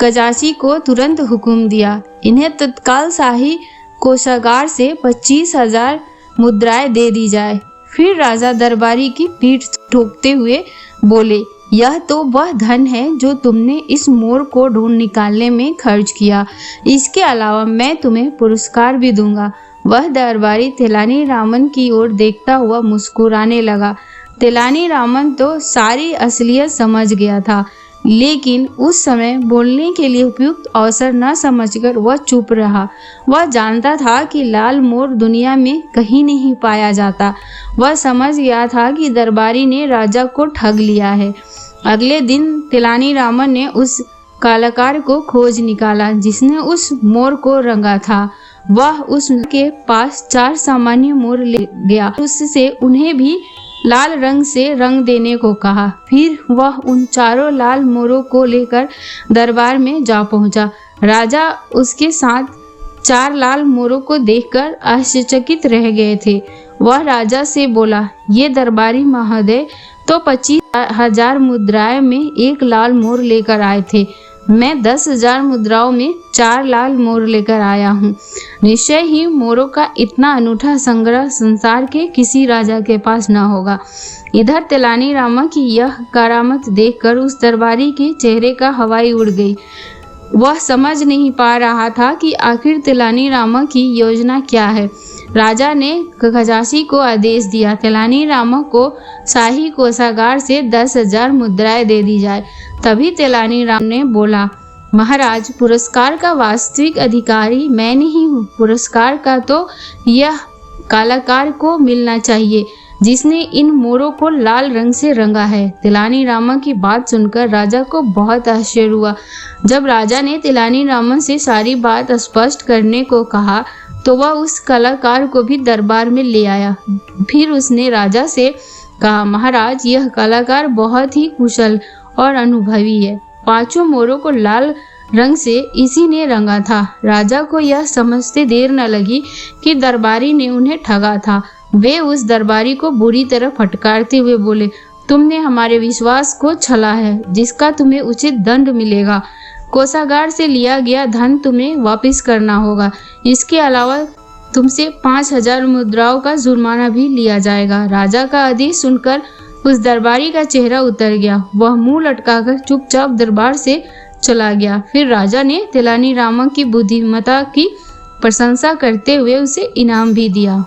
गजाची को तुरंत हुक्म दिया, इन्हें तत्काल शाही कोषागार से 25,000 मुद्राएं दे दी जाए। फिर राजा दरबारी की पीठ ठोकते हुए बोले, यह तो वह धन है जो तुमने इस मोर को ढूंढ निकालने में खर्च किया। इसके अलावा मैं तुम्हें पुरस्कार भी दूंगा। वह दरबारी तेलानीरामन की ओर देखता हुआ मुस्कुराने लगा। तेलानीरामन तो सारी असलियत समझ गया था, लेकिन उस समय बोलने के लिए उपयुक्त अवसर न समझकर वह चुप रहा। वह जानता था कि लाल मोर दुनिया में कहीं नहीं पाया जाता। वह समझ गया था कि दरबारी ने राजा को ठग लिया है। अगले दिन तेलानीरामन ने उस कलाकार को खोज निकाला जिसने उस मोर को रंगा था। वह उसके पास 4 सामान्य मोर ले गया, उससे उन्हें भी लाल रंग से रंग देने को कहा। फिर वह उन 4 लाल मोरों को लेकर दरबार में जा पहुंचा। राजा उसके साथ 4 लाल मोरों को देखकर आश्चर्यचकित रह गए थे। वह राजा से बोला, ये दरबारी महोदय तो 25,000 मुद्राएं में एक लाल मोर लेकर आए थे। मैं 10,000 मुद्राओं में 4 लाल मोर लेकर आया हूँ। निश्चय ही मोरों का इतना अनूठा संग्रह संसार के किसी राजा के पास न होगा। इधर तेलानीरामन की यह करामत देखकर उस दरबारी के चेहरे का हवाई उड़ गई। वह समझ नहीं पा रहा था कि आखिर तेलानीरामन की योजना क्या है। राजा ने खजांची को आदेश दिया, तेलानीरामन को शाही कोषागार से 10,000 मुद्राएं दे दी जाए। तभी तेलानीरामन ने बोला, महाराज, पुरस्कार का वास्तविक अधिकारी मैं नहीं हूँ। पुरस्कार का तो यह कलाकार को मिलना चाहिए जिसने इन मोरों को लाल रंग से रंगा है। तिलानी रामा की बात सुनकर राजा को बहुत आश्चर्य हुआ। जब राजा ने तिलानी रामा से सारी बात स्पष्ट करने को कहा तो वह उस कलाकार को भी दरबार में ले आया। फिर उसने राजा से कहा, महाराज, यह कलाकार बहुत ही कुशल और अनुभवी है। 5 मोरों को लाल रंग से इसी ने रंगा था। राजा को यह समझते देर न लगी कि दरबारी ने उन्हें ठगा था। वे उस दरबारी को बुरी तरह फटकारते हुए बोले, तुमने हमारे विश्वास को छला है, जिसका तुम्हें उचित दंड मिलेगा। कोषागार से लिया गया धन तुम्हें वापस करना होगा। इसके अलावा तुमसे 5000 मुद्राओं का जुर्माना भी लिया जाएगा। राजा का आदेश सुनकर उस दरबारी का चेहरा उतर गया। वह मुंह लटकाकर चुपचाप दरबार से चला गया। फिर राजा ने तिलानी रामा की बुद्धिमत्ता की प्रशंसा करते हुए उसे इनाम भी दिया।